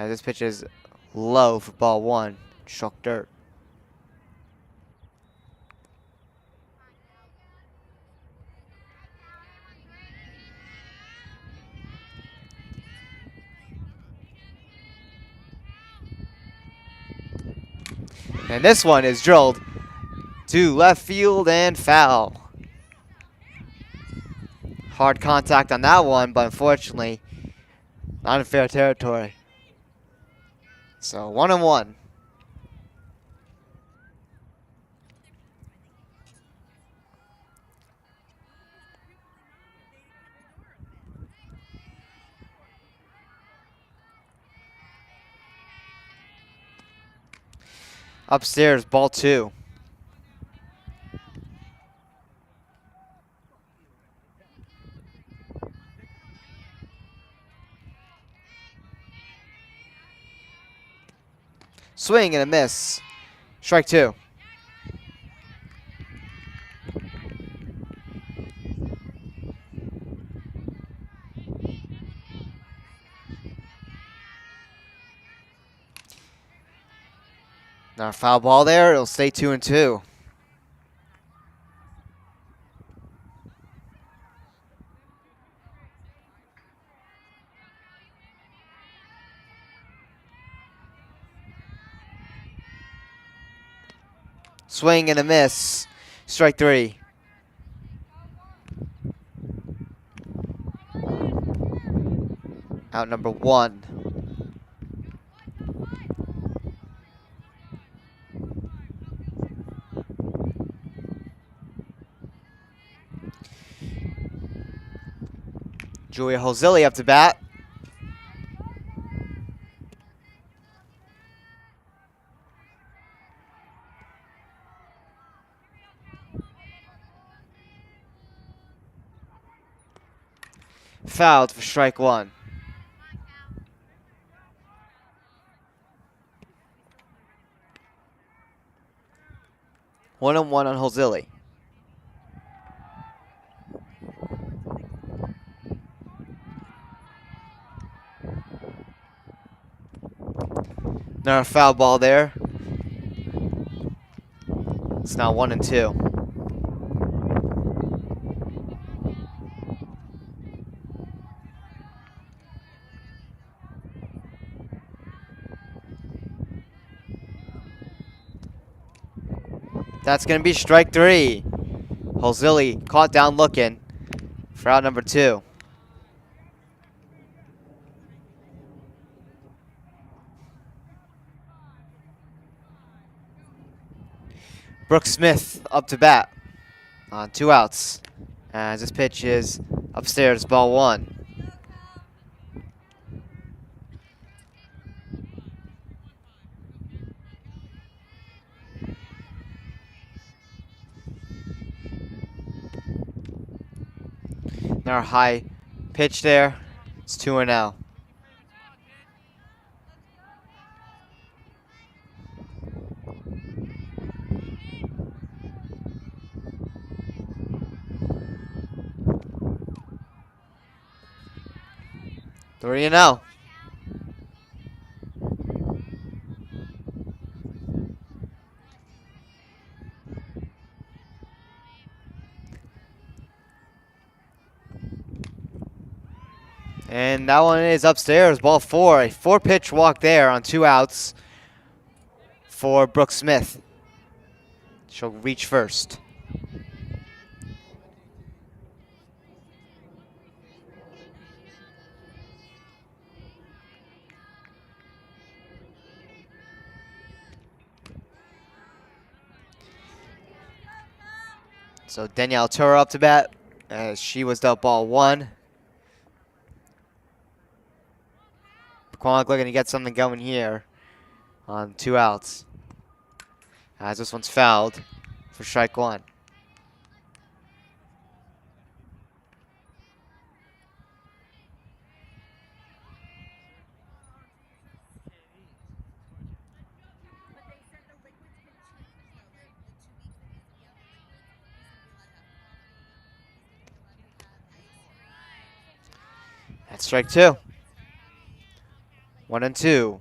S1: This pitch is low for ball 1. Struck dirt. And this one is drilled to left field and foul. Hard contact on that one, but unfortunately, not in fair territory. So 1-1. Upstairs, ball 2. Swing and a miss. Strike 2. Now a foul ball there. It'll stay 2-2. Swing and a miss. Strike 3. Out number 1. Julia Hozilli up to bat. Fouled for strike 1. 1-1 on Hozilli. Now a foul ball there. It's now 1-2. That's going to be strike 3. Hozilli caught down looking for out number 2. Brooke Smith up to bat on 2 outs. As this pitch is upstairs, ball 1. Now a high pitch there. It's 2-0. Three and out. And that one is upstairs, ball 4. A 4-pitch walk there on 2 outs for Brooke Smith. She'll reach first. So Danielle Tura up to bat as she was dealt ball 1. Pequannock looking to get something going here on 2 outs. As this one's fouled for strike 1. That's strike 2. 1-2.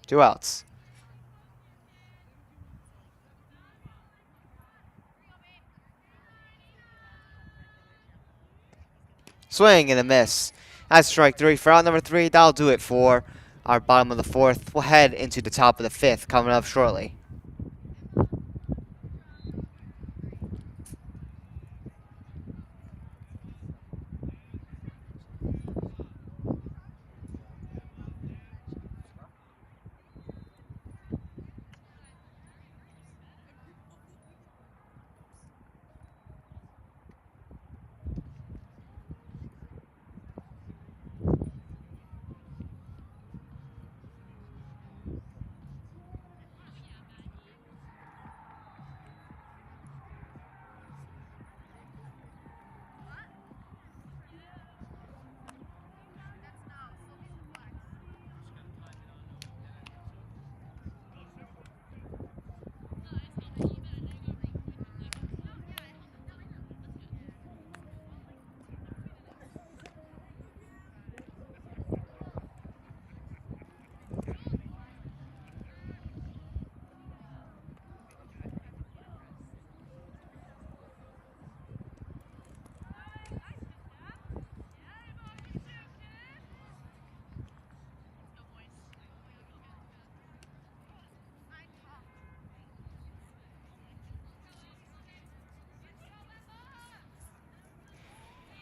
S1: 2 outs. Swing and a miss. That's strike 3 for out number 3. That'll do it for our bottom of the 4th. We'll head into the top of the 5th coming up shortly.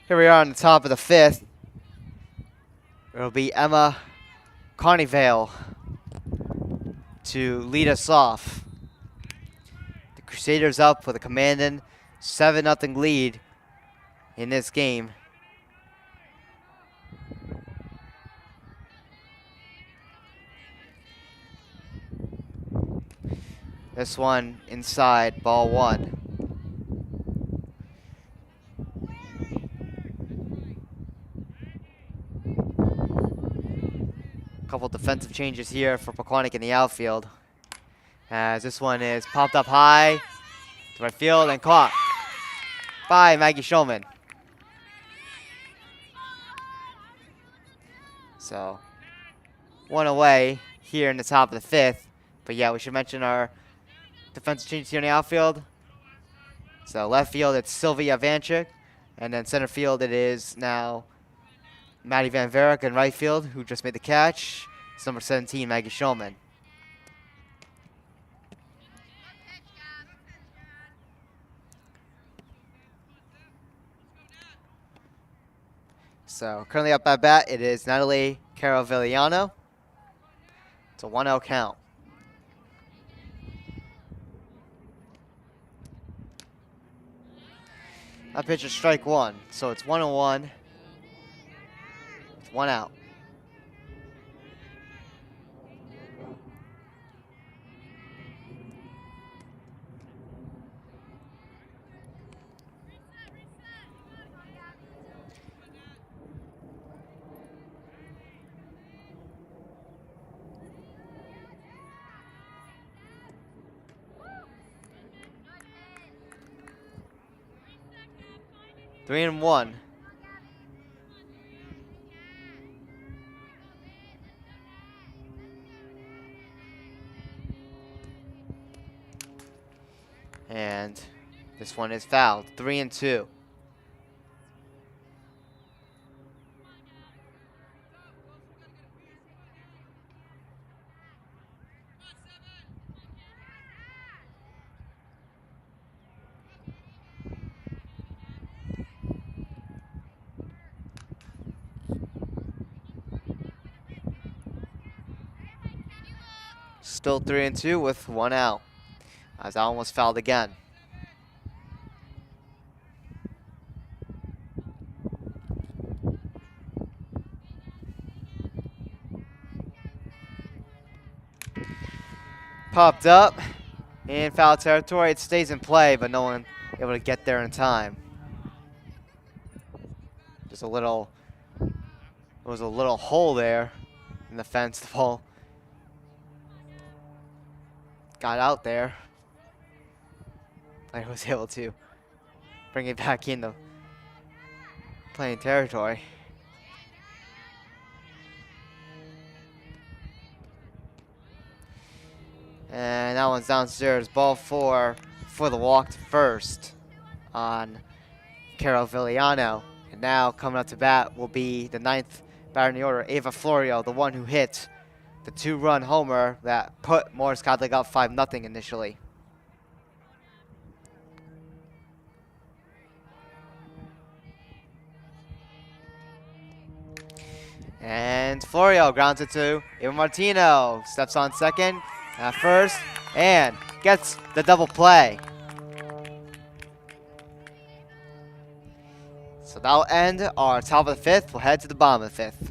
S1: Here we are on the top of the 5th. It'll be Emma Carneyvale to lead us off. The Crusaders up with a commanding 7-0 lead in this game. This one inside, ball 1. Couple defensive changes here for Pequannock in the outfield, as this one is popped up high to right field and caught by Maggie Shulman. So, one away here in the top of the 5th. But yeah, we should mention our defensive changes here in the outfield. So left field, it's Sylvia Vanchik. And then center field, it is now Maddie Van Varick in right field, who just made the catch. It's number 17, Maggie Shulman. So currently up at bat, it is Natalie Caravigliano. It's a 1-0 count. That pitch is strike 1, so it's 1-1 with 1 out. Three and 1. And this one is fouled. 3 and 2. Still 3 and 2 with 1 out, as Allen was fouled again. Popped up in foul territory. It stays in play, but no one able to get there in time. Just a little, there was a little hole there in the fence. The ball got out there. I was able to bring it back into playing territory. And that one's downstairs. Ball 4 for the walk to first on Caravigliano. And now coming up to bat will be the 9th batter in the order, Ava Florio, the one who hit the 2-run homer that put Morris Catholic up 5-0 initially. And Florio grounds it to Ava Martino. Steps on second at first and gets the double play. So that'll end our top of the 5th. We'll head to the bottom of the 5th.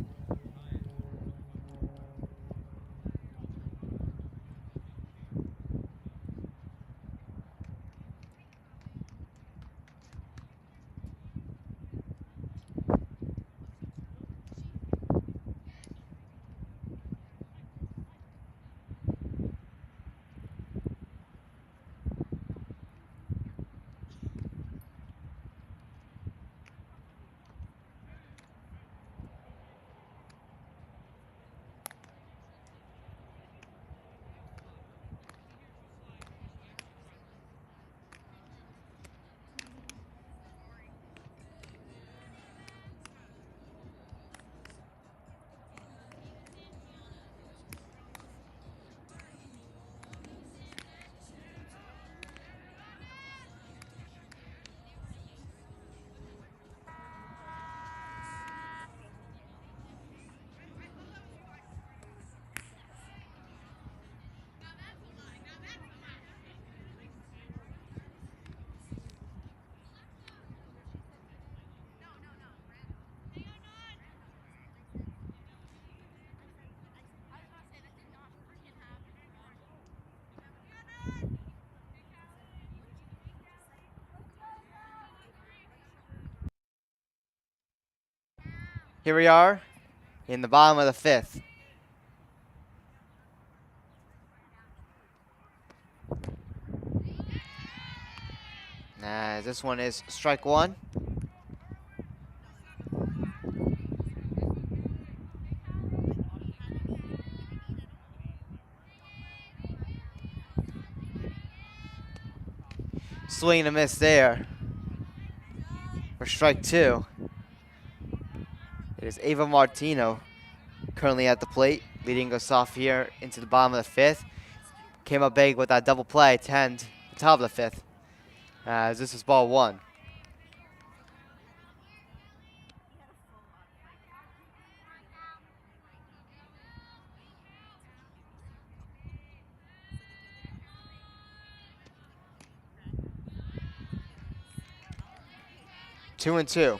S1: Here we are in the bottom of the fifth. As this one is strike one. Swing and a miss there for strike two. It is Ava Martino currently at the plate, leading us off here into the bottom of the fifth. Came up big with that double play to end the top of the fifth, as this is ball one. Two and two.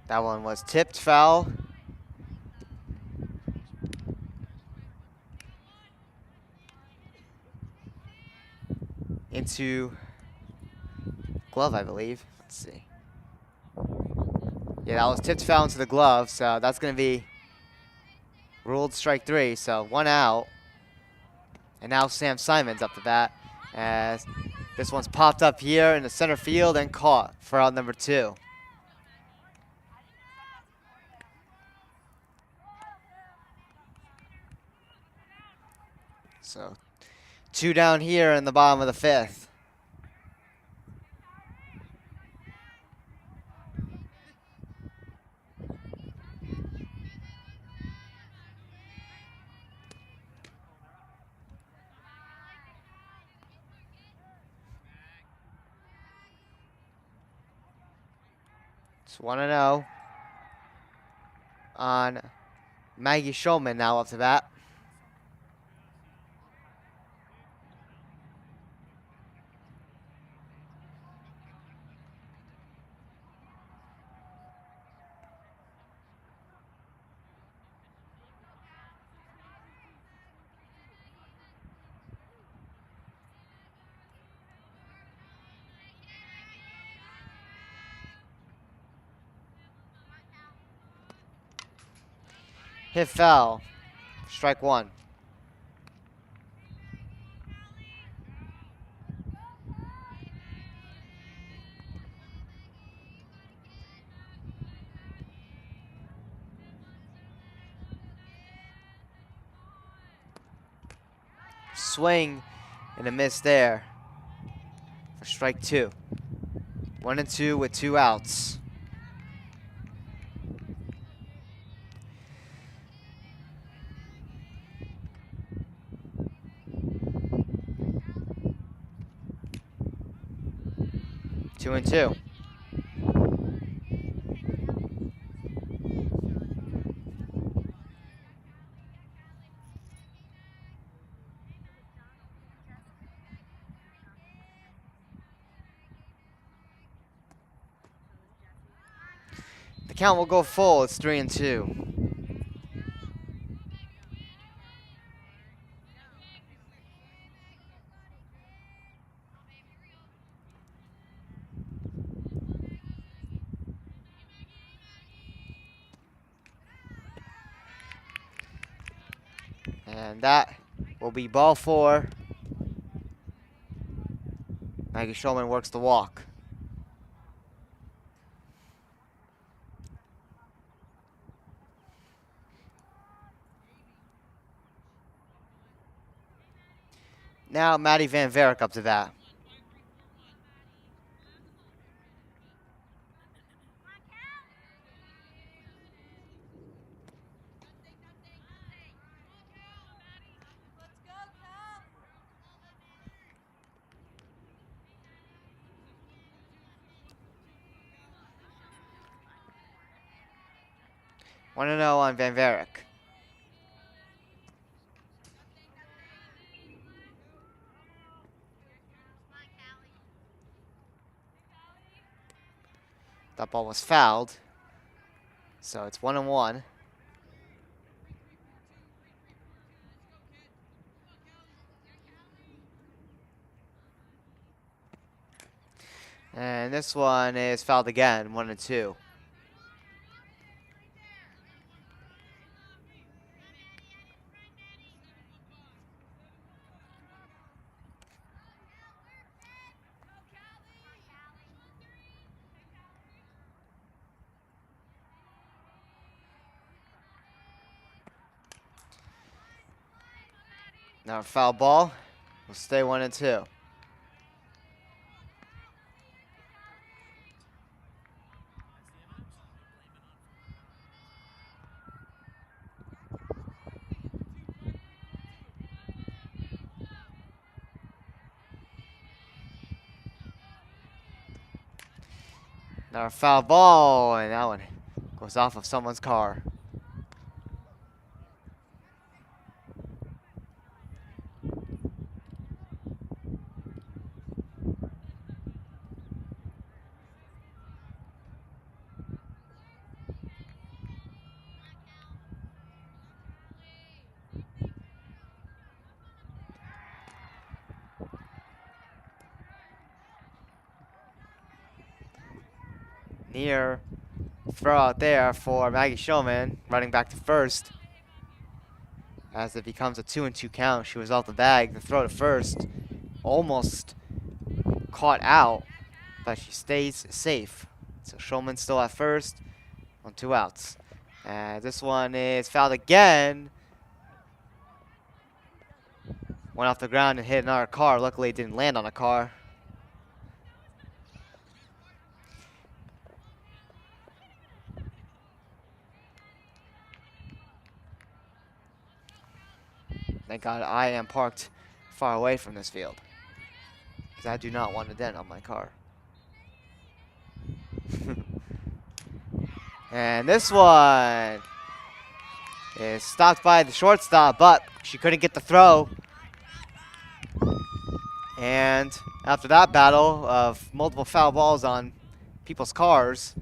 S1: That one was tipped foul. Into glove, I believe. Let's see. Yeah, that was tipped foul into the glove, so that's going to be ruled strike three. So one out. And now Sam Simon's up to bat, as this one's popped up here in the center field and caught for out number two. So two down here in the bottom of the fifth. It's 1-0 on Maggie Schulman now up to bat. Hit foul. Strike one. Swing and a miss there for strike two. 1-2 with two outs. Two and two. The count will go full. It's 3-2. And that will be ball four. Maggie Schulman works the walk. Now Maddie Van Varick up to bat. One to 0 on Van Varick. That ball was fouled. So it's 1-1. And this one is fouled again, 1 and 2. Now a foul ball. We'll stay 1 and 2. Now a foul ball, and that one goes off of someone's car. Near throw out there for Maggie Shulman, running back to first. As it becomes a 2 and 2 count, she was off the bag. The throw to first almost caught out, but she stays safe. So Shulman still at first on 2 outs. And this one is fouled again. Went off the ground and hit another car. Luckily, it didn't land on a car. Thank God I am parked far away from this field, because I do not want a dent on my car. And this one is stopped by the shortstop, but she couldn't get the throw. And after that battle of multiple foul balls on people's cars,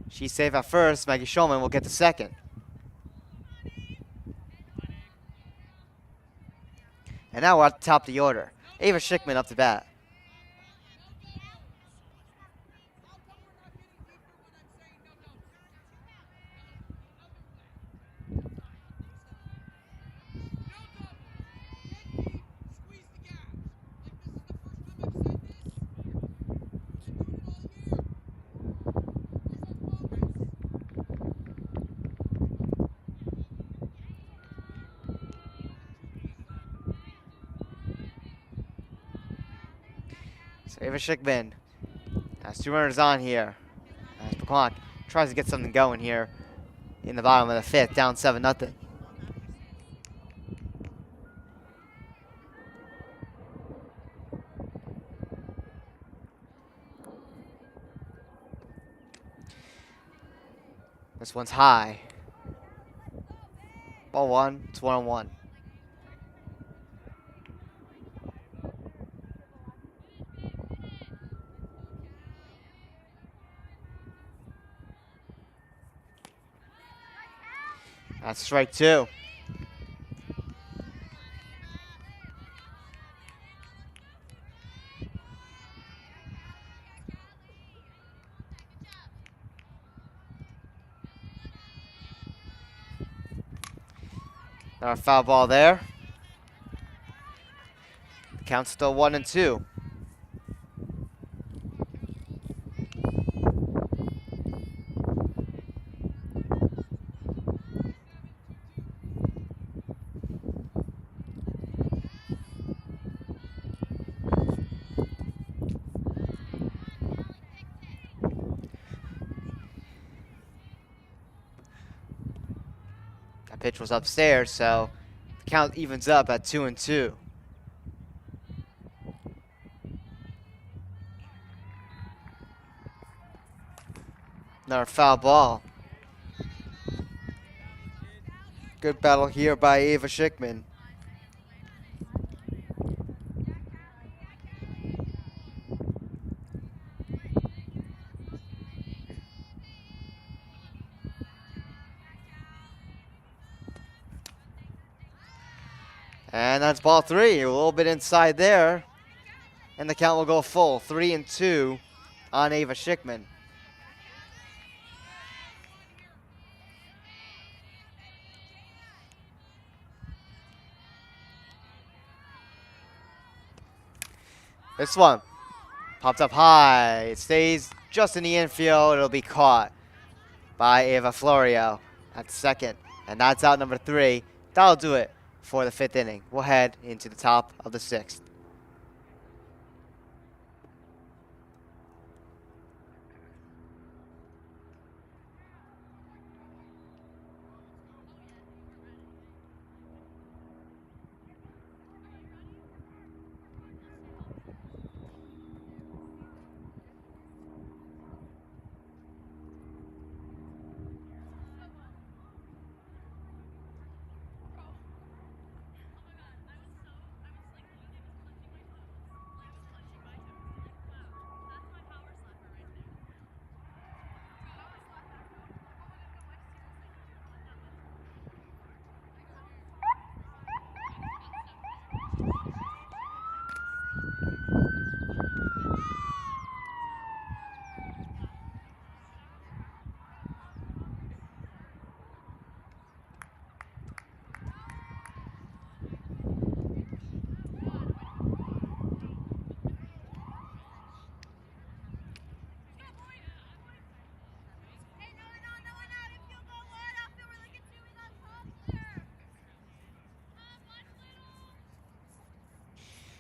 S1: she's safe at first. Maggie Shulman will get the second. And now we're at the top of the order. Ava Schickman up to bat. So Ava Schickman has 2 runners on here. As Pequannock tries to get something going here in the bottom of the 5th, down 7-0. This one's high. Ball 1, it's 1-1. That's strike 2. Another foul ball there. The count's still 1 and 2. That pitch was upstairs, so the count evens up at 2 and 2. Another foul ball. Good battle here by Ava Schickman. And that's ball 3, a little bit inside there. And the count will go full, 3-2 on Ava Schickman. This one pops up high. It stays just in the infield. It'll be caught by Ava Florio at second. And that's out number 3. That'll do it for the 5th inning. We'll head into the top of the 6th.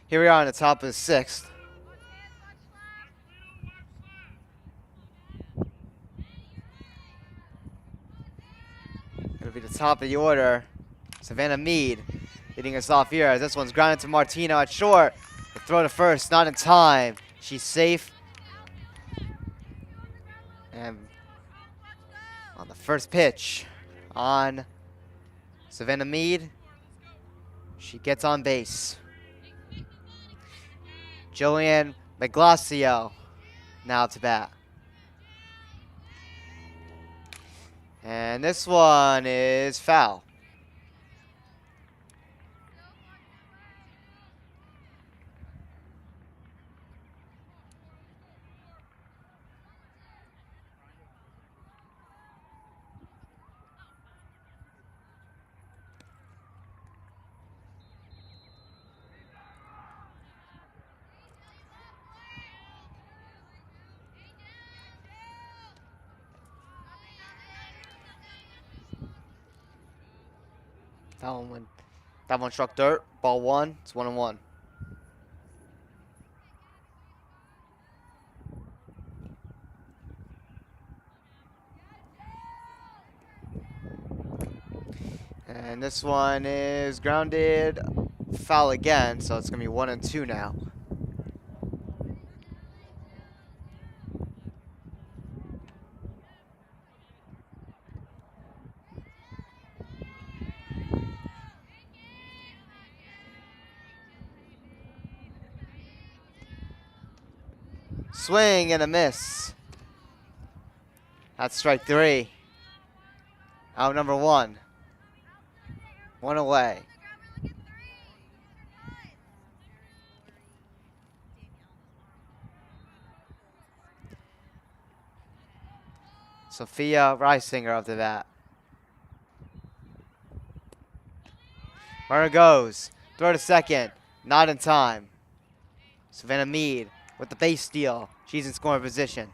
S1: Here we are on the top of the 6th. It'll be the top of the order. Savannah Mead leading us off here as this one's grounded to Martino at short. The throw to first, not in time. She's safe. And on the first pitch on Savannah Mead, she gets on base. Jillian Maglacio now to bat. And this one is foul. That one struck dirt. Ball 1. It's 1-1. And this one is grounded. Foul again, so it's going to be 1-2 now. Swing and a miss. That's strike 3. Out number 1. 1 away. Sophia Reisinger up to bat. Runner goes. Throw to second. Not in time. Savannah Mead with the base steal. She's in scoring position.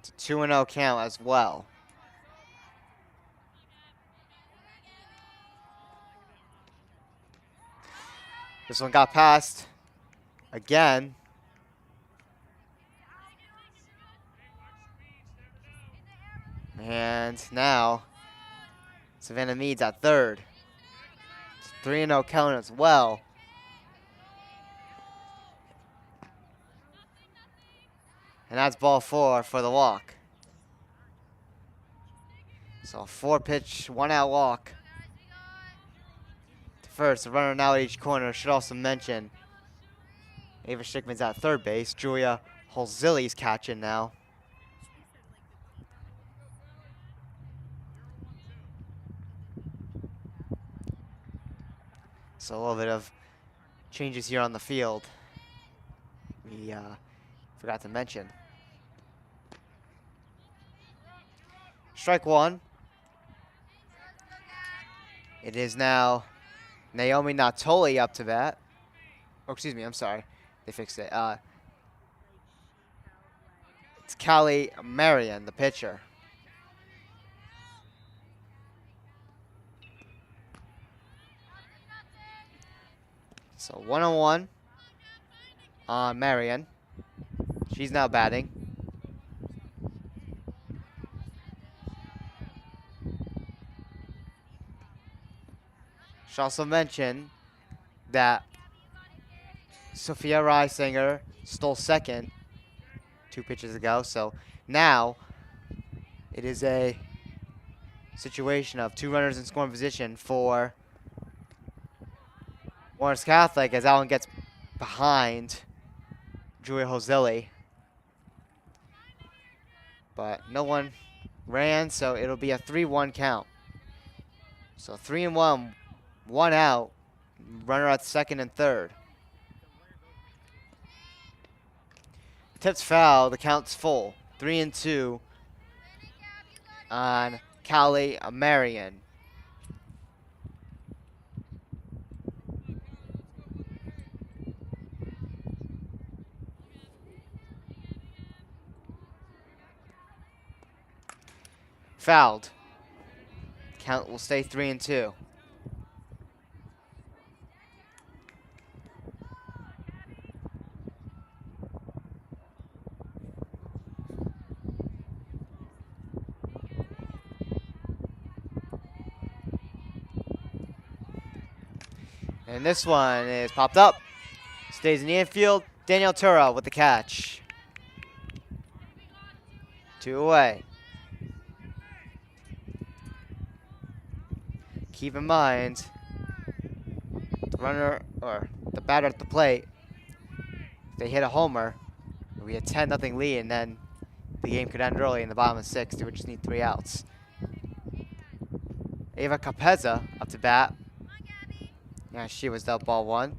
S1: It's a 2-0 count as well. This one got passed again. And now Savannah Mead's at third. 3-0 count as well. And that's ball 4 for the walk. So a 4-pitch, 1-out walk. First, the runner now at each corner. Should also mention Ava Schickman's at third base. Julia Holzilli's catching now. So a little bit of changes here on the field. We forgot to mention. Strike one. It is now Naomi Natoli up to bat. Oh, excuse me, I'm sorry. They fixed it. It's Callie Marion, the pitcher. So 1-on-1 on Marion. She's now batting. Should also mention that Sophia Reisinger stole second 2 pitches ago. So now it is a situation of 2 runners in scoring position for Lawrence Catholic as Allen gets behind Julia Hoselli. But no one ran, so it'll be a 3-1 count. So 3-1, 1 out, runner at second and third. Tips foul, the count's full. 3-2 on Callie Marion. Fouled. Count will stay 3-2. And this one is popped up. Stays in the infield. Danielle Tura with the catch. 2 away. Keep in mind, the runner or the batter at the plate, if they hit a homer, we had 10-0 lead, and then the game could end early in the bottom of 6th. They would just need 3 outs. Ava Capezza up to bat. Yeah, she was dealt ball 1.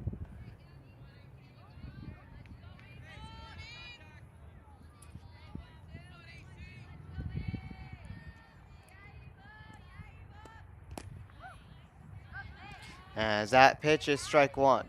S1: As that pitch is strike 1.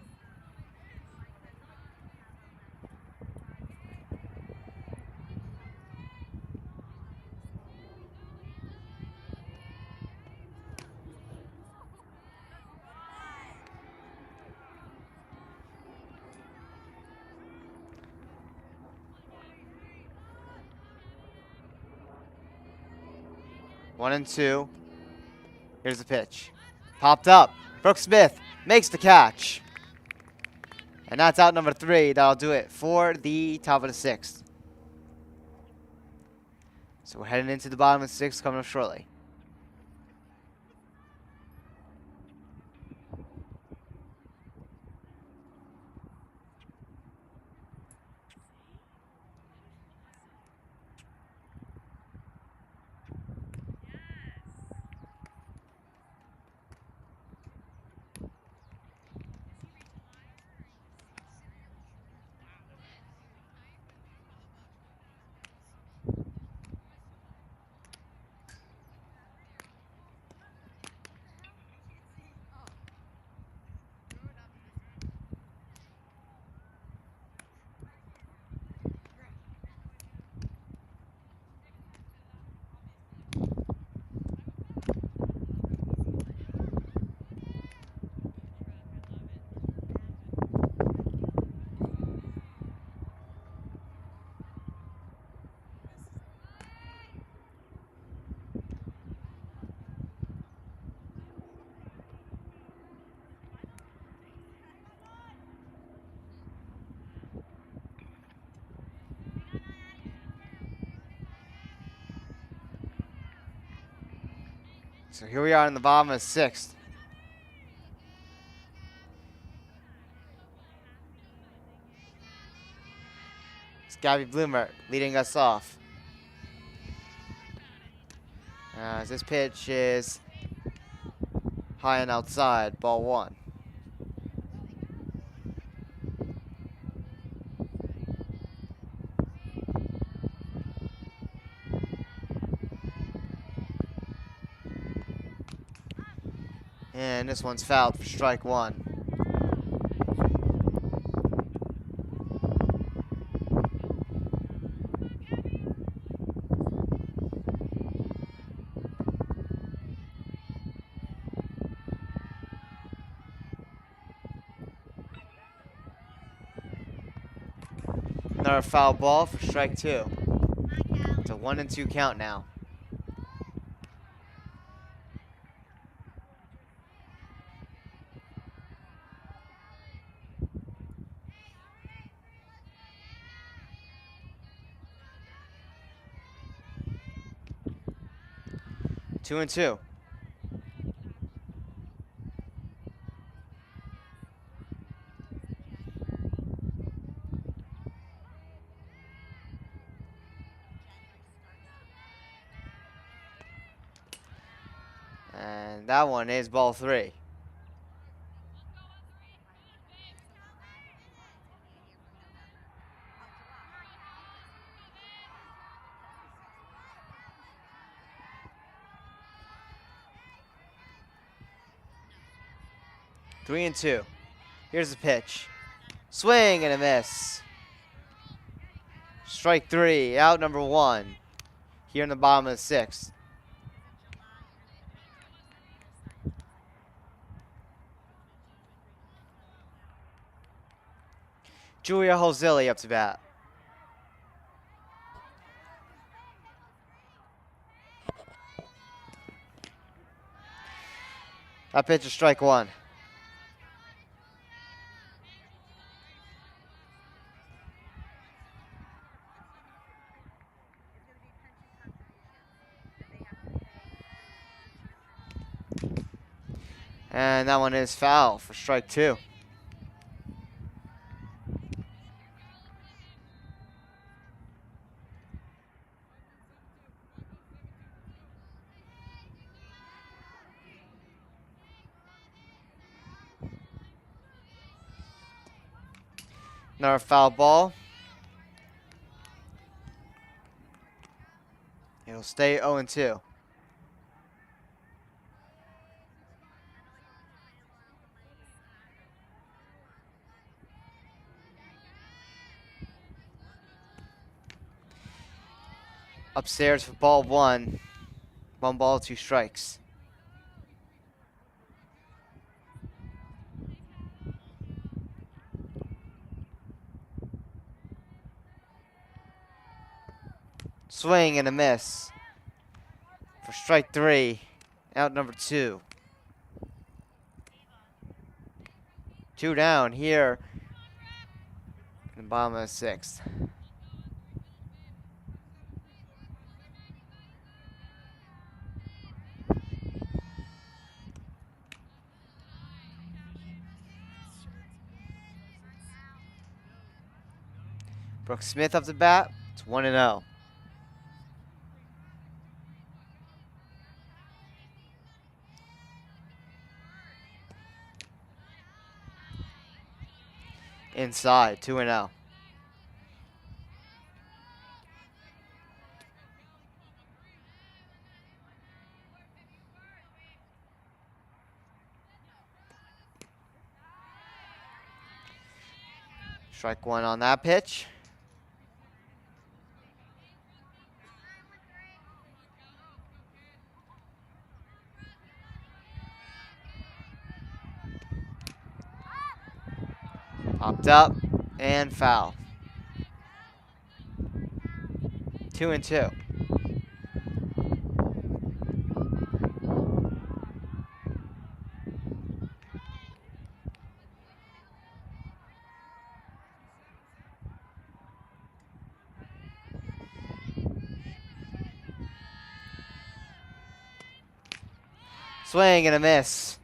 S1: One and 2. Here's the pitch. Popped up. Brooke Smith makes the catch. And that's out number 3. That'll do it for the top of the 6th. So we're heading into the bottom of the 6th coming up shortly. So here we are in the bottom of the 6th. It's Gabby Bloomer leading us off. This pitch is high and outside, ball 1. And this one's fouled for strike 1. Another foul ball for strike 2. It's a 1-2 count now. Two and two. And that one is ball 3. Three and two. Here's the pitch. Swing and a miss. Strike 3, out number 1. Here in the bottom of the 6th. Julia Holzilli up to bat. That pitch is strike 1. And that one is foul for strike 2. Another foul ball. It'll stay 0-2. Upstairs for ball 1. 1 ball, 2 strikes. Swing and a miss for strike 3, out number 2. 2 down here in the bottom of the 6th. Brooke Smith up to bat. It's 1-0. Inside, 2-0. Strike 1 on that pitch. Popped up and foul. 2-2. Swing and a miss.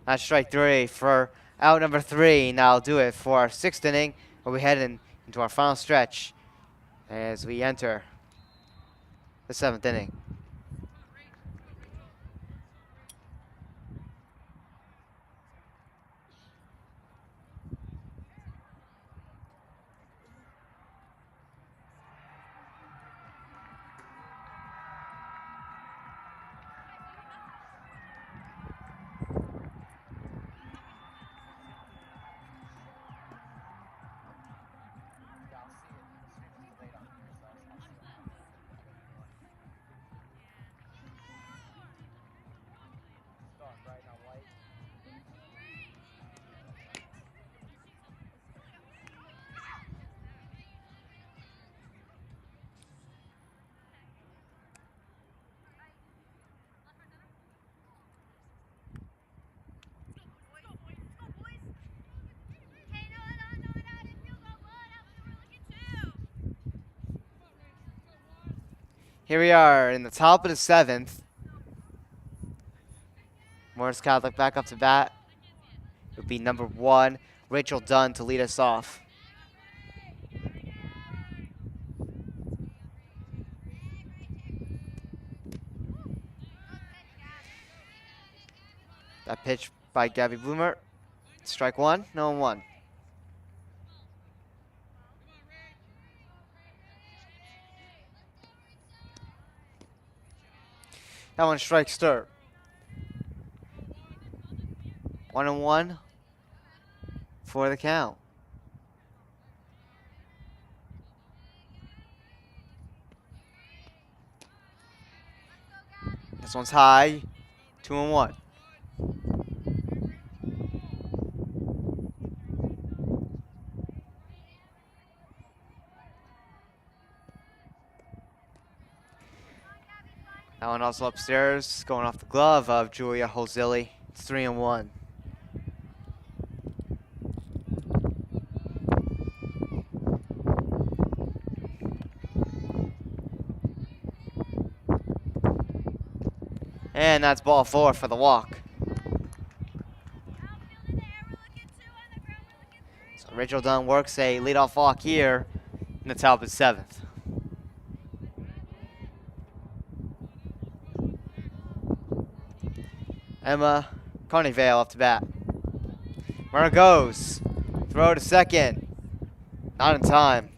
S1: That's strike 3 for out number 3. Now I'll do it for our 6th inning, where we head into our final stretch as we enter the 7th inning. Here we are in the top of the 7th. Morris Catholic back up to bat. It would be number 1, Rachel Dunn, to lead us off. That pitch by Gabby Bloomer. Strike 1, 0-1. That one strikes third. 1-1 for the count. This one's high. 2-1. That one also upstairs, going off the glove of Julia Hozilli. It's 3-1. And that's ball 4 for the walk. So Rachel Dunn works a leadoff walk here in the top of the 7th. Emma Carneyvale up to bat. Runner goes. Throw to second. Not in time.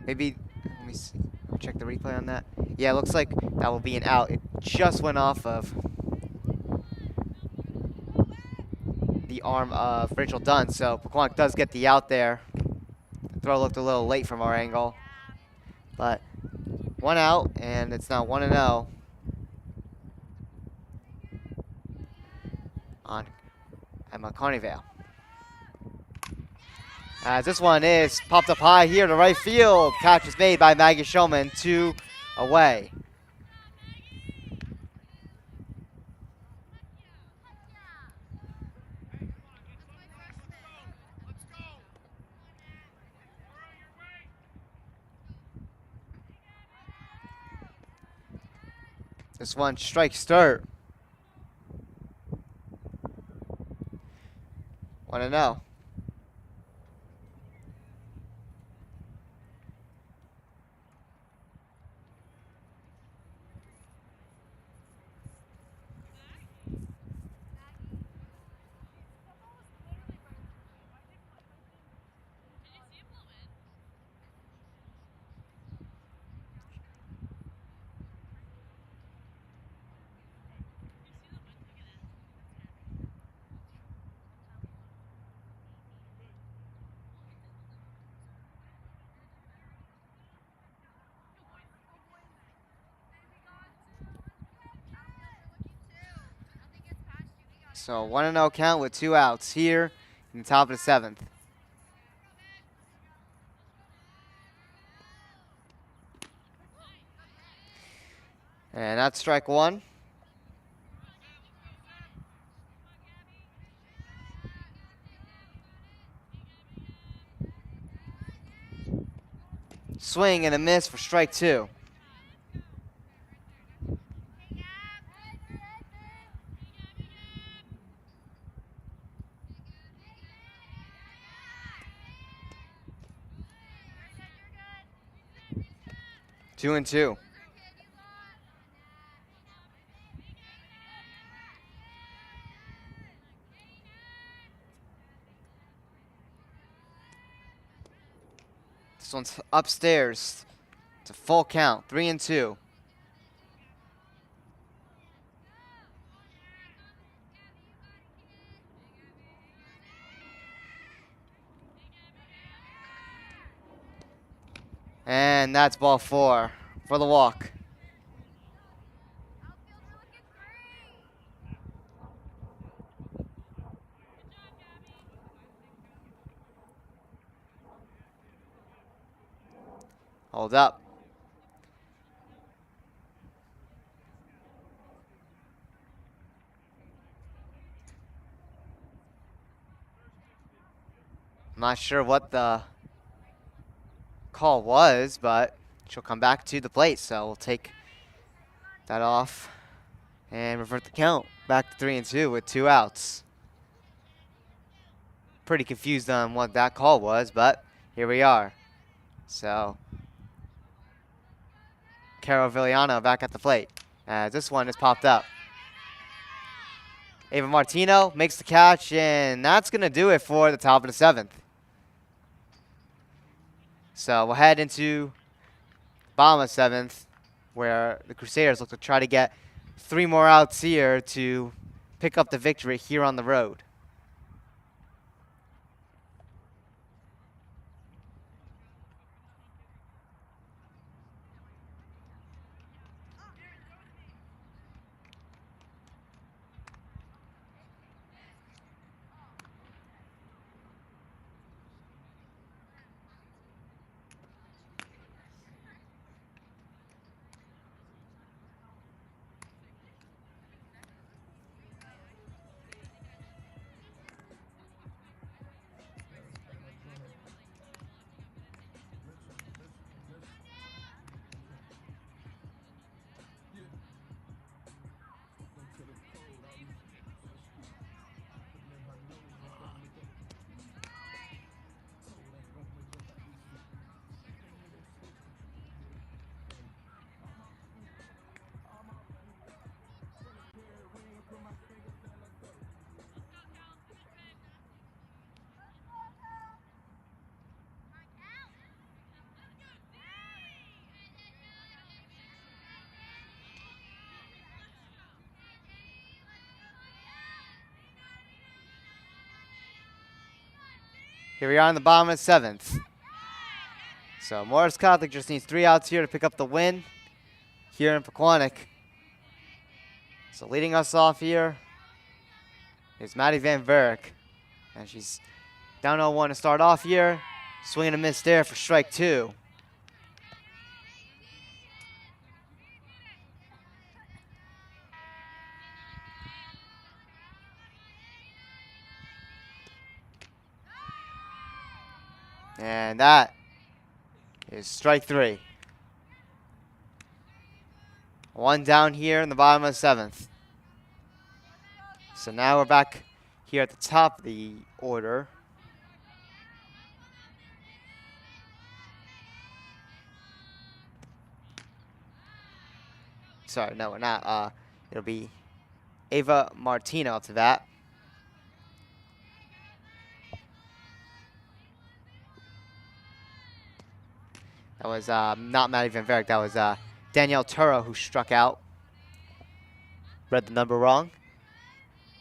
S1: Maybe, let me see. Check the replay on that. Yeah, it looks like that will be an out. It just went off of the arm of Rachel Dunn, so Pequannock does get the out there. The throw looked a little late from our angle, but 1 out, and it's now 1-0 on Emma Carneyvale. As this one is popped up high here to right field. Catch is made by Maggie Shulman, 2 away. This one strikes third. 1-0. So 1-0 count with 2 outs here in the top of the 7th. And that's strike 1. Swing and a miss for strike 2. 2-2. This one's upstairs. It's a full count. 3-2. And that's ball 4 for the walk. Hold up. I'm not sure what the call was, but she'll come back to the plate. So we'll take that off and revert the count back to 3-2 with 2 outs. Pretty confused on what that call was, but here we are. So Carol Villano back at the plate as this one has popped up. Ava Martino makes the catch, and that's going to do it for the top of the 7th. So we'll head into bottom of 7th, where the Crusaders look to try to get 3 more outs here to pick up the victory here on the road. Here we are in the bottom of the 7th. So Morris Catholic just needs 3 outs here to pick up the win here in Pequannock. So leading us off here is Maddie Van Verk. And she's down 0-1 to start off here. Swinging a miss there for strike 2. And that is strike 3. 1 down here in the bottom of the 7th. So now we're back here at the top of the order. Sorry, no, we're not. It'll be Ava Martino up to bat. That was not Maddie Van Verk. That was Danielle Turo who struck out. Read the number wrong.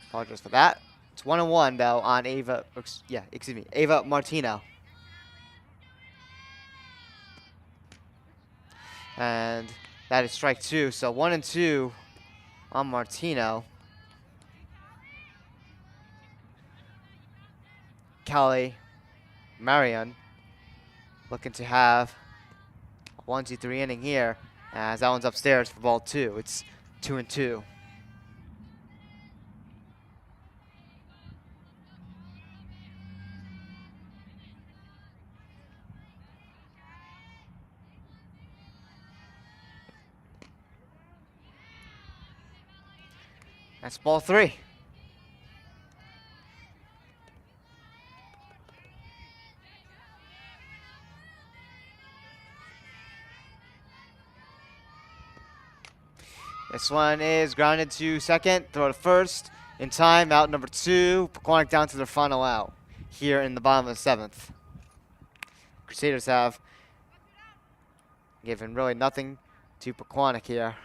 S1: Apologize for that. It's 1-1 though on Ava. Ava Martino. And that is strike 2. So 1-2 on Martino. Kelly Marion looking to have a 1-2-3 inning here, as that one's upstairs for ball 2. It's 2-2. That's ball 3. This one is grounded to second, throw to first. In time, out number 2. Pequannock down to their final out here in the bottom of the 7th. Crusaders have given really nothing to Pequannock here.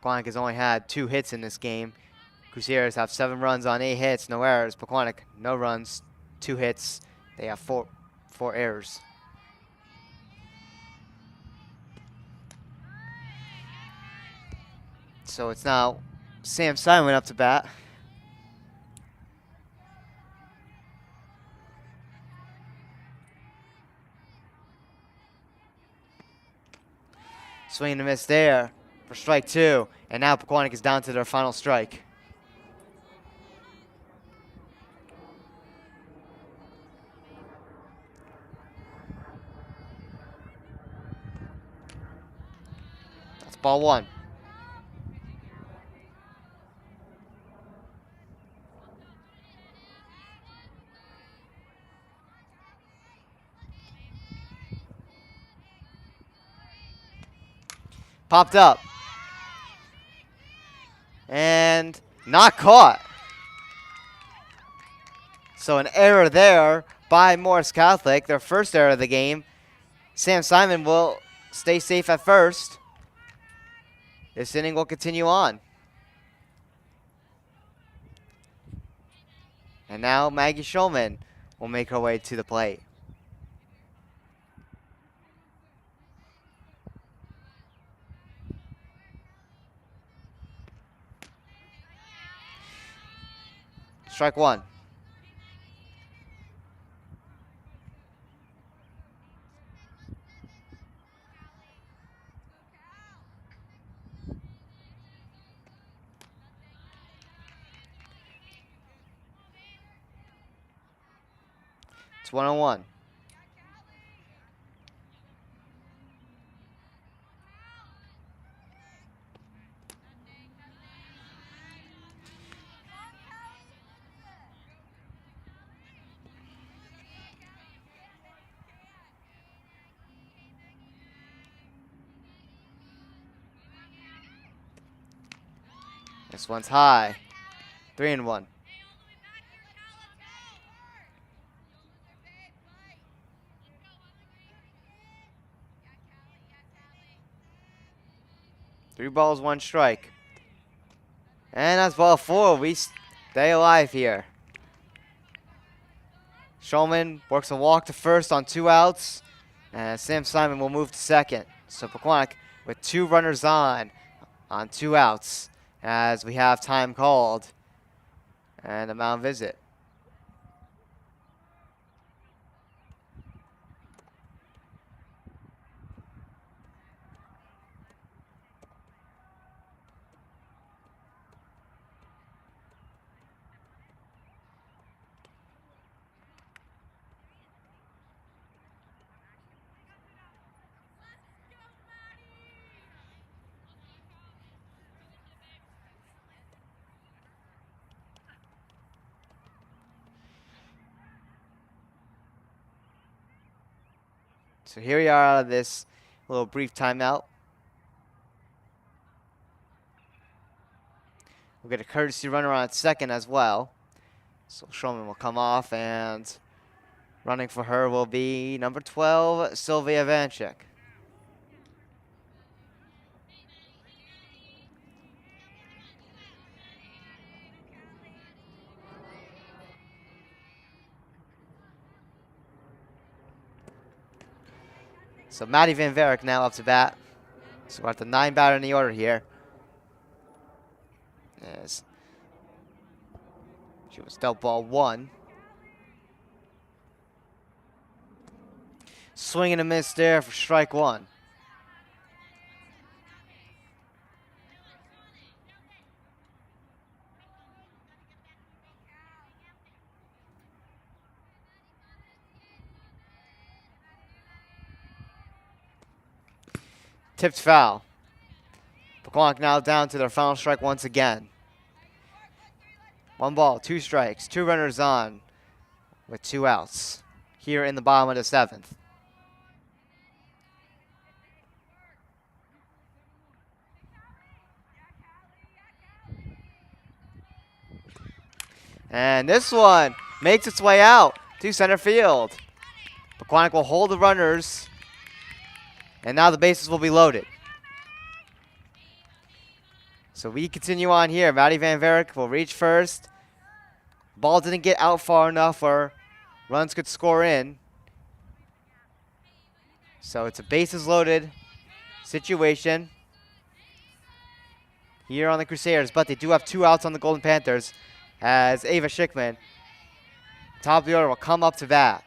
S1: Pequannock has only had 2 hits in this game. Crusaders have 7 runs on 8 hits, no errors. Pequannock, no runs, 2 hits. They have 4 errors. So it's now Sam Simon up to bat. Swing and a miss there for strike 2. And now Pequannock is down to their final strike. That's ball 1. Popped up. And not caught. So an error there by Morris Catholic, their first error of the game. Sam Simon will stay safe at first. This inning will continue on. And now Maggie Schulman will make her way to the plate. Strike 1. It's 1-1. This one's high. 3-1. Three balls, 1 strike. And that's ball 4. We stay alive here. Schulman works a walk to first on 2 outs. And Sam Simon will move to second. So Pequannock with 2 runners on 2 outs as we have time called and a mound visit. So here we are out of this little brief timeout. We'll get a courtesy runner on second as well. So Schulman will come off, and running for her will be number 12, Sylvia Vanchek. So Maddie Van Varick now up to bat. So we're at the 9 batter in the order here. Yes. She was dealt ball 1. Swing and a miss there for strike 1. Tipped foul. Pequannock now down to their final strike once again. 1 ball, 2 strikes, 2 runners on with 2 outs here in the bottom of the 7th. And this one makes its way out to center field. Pequannock will hold the runners. And now the bases will be loaded. So we continue on here. Matty Van Varick will reach first. Ball didn't get out far enough where runs could score in. So it's a bases loaded situation here on the Crusaders, but they do have 2 outs on the Golden Panthers as Ava Schickman, top of the order, will come up to bat.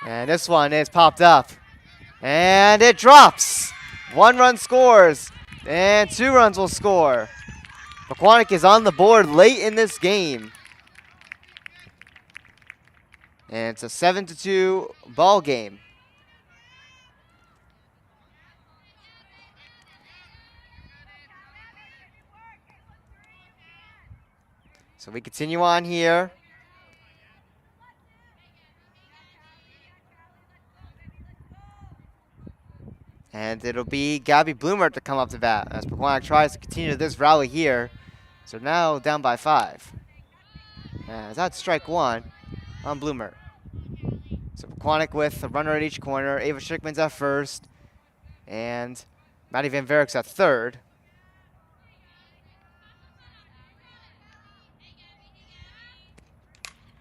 S1: And this one is popped up. And it drops. 1 run scores, and 2 runs will score. Pequannock is on the board late in this game. And it's a 7-2 ball game. So we continue on here. And it'll be Gabby Bloomer to come up to bat as Pequannock tries to continue this rally here. So now down by 5. As that's strike 1 on Bloomer. So Pequannock with a runner at each corner. Ava Schickman's at first. And Matty Van Varick's at third.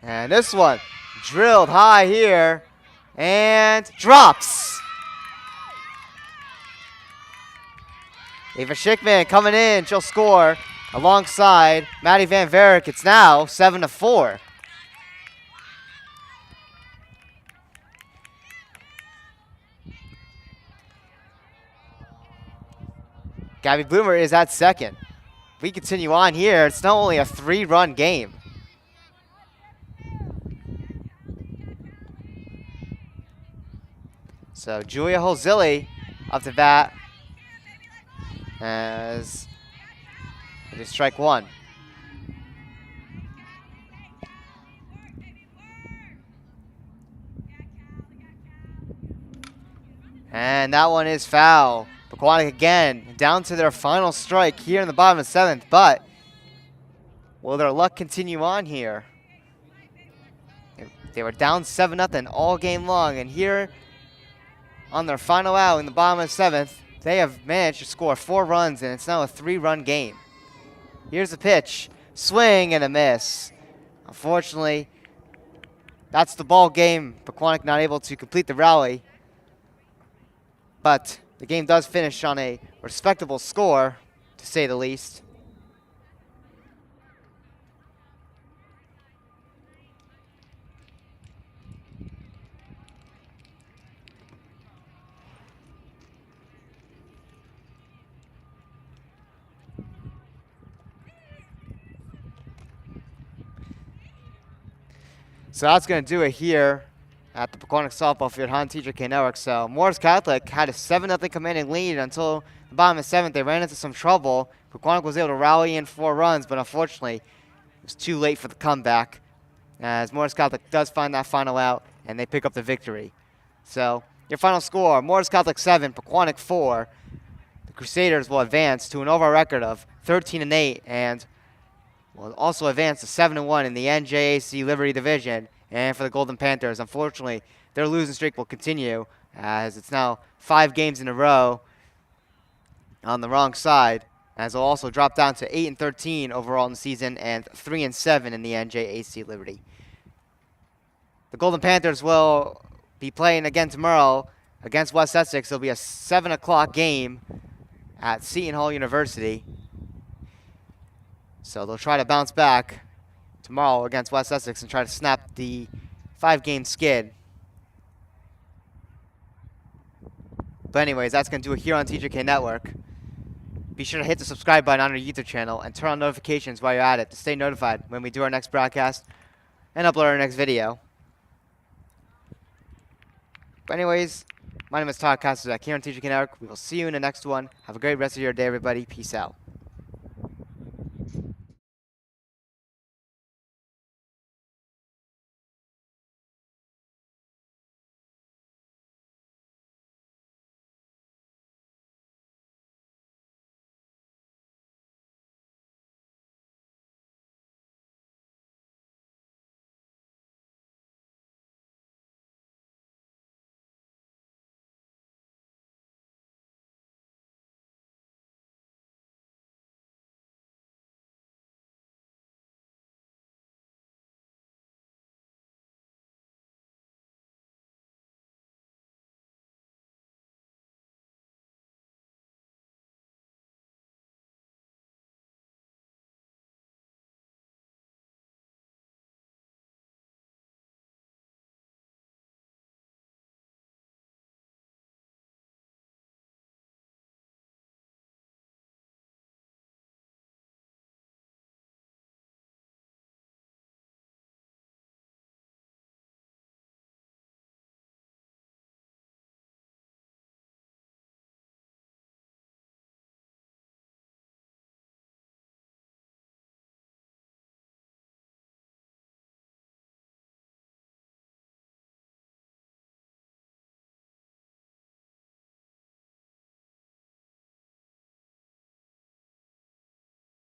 S1: And this one drilled high here and drops. Ava Schickman coming in. She'll score alongside Matty Van Varick. It's now 7-4. Gabby Bloomer is at second. We continue on here. It's not only a 3-run game. So Julia Holzilli up to bat as it is strike 1. And that one is foul. Pequannock again down to their final strike here in the bottom of the 7th, but will their luck continue on here? They were down 7-0 all game long, and here on their final out in the bottom of the 7th, they have managed to score 4 runs, and it's now a 3-run game. Here's the pitch. Swing and a miss. Unfortunately, that's the ball game. Pequannock not able to complete the rally. But the game does finish on a respectable score, to say the least. So that's going to do it here at the Pequannock softball field on TJK Network. So Morris Catholic had a 7-0 commanding lead until the bottom of the 7th. They ran into some trouble. Pequannock was able to rally in 4 runs, but unfortunately it was too late for the comeback as Morris Catholic does find that final out, and they pick up the victory. So your final score, Morris Catholic 7, Pequannock 4. The Crusaders will advance to an overall record of 13-8 and will also advance to 7-1 in the NJAC Liberty Division. And for the Golden Panthers, unfortunately, their losing streak will continue as it's now 5 games in a row on the wrong side, as they'll also drop down to 8-13 overall in the season and 3-7 in the NJAC Liberty. The Golden Panthers will be playing again tomorrow against West Essex. It'll be a 7 o'clock game at Seton Hall University. So they'll try to bounce back tomorrow against West Essex and try to snap the 5-game skid. But anyways, that's going to do it here on TJK Network. Be sure to hit the subscribe button on our YouTube channel and turn on notifications while you're at it to stay notified when we do our next broadcast and upload our next video. But anyways, my name is Todd Kostzak here on TJK Network. We will see you in the next one. Have a great rest of your day, everybody. Peace out.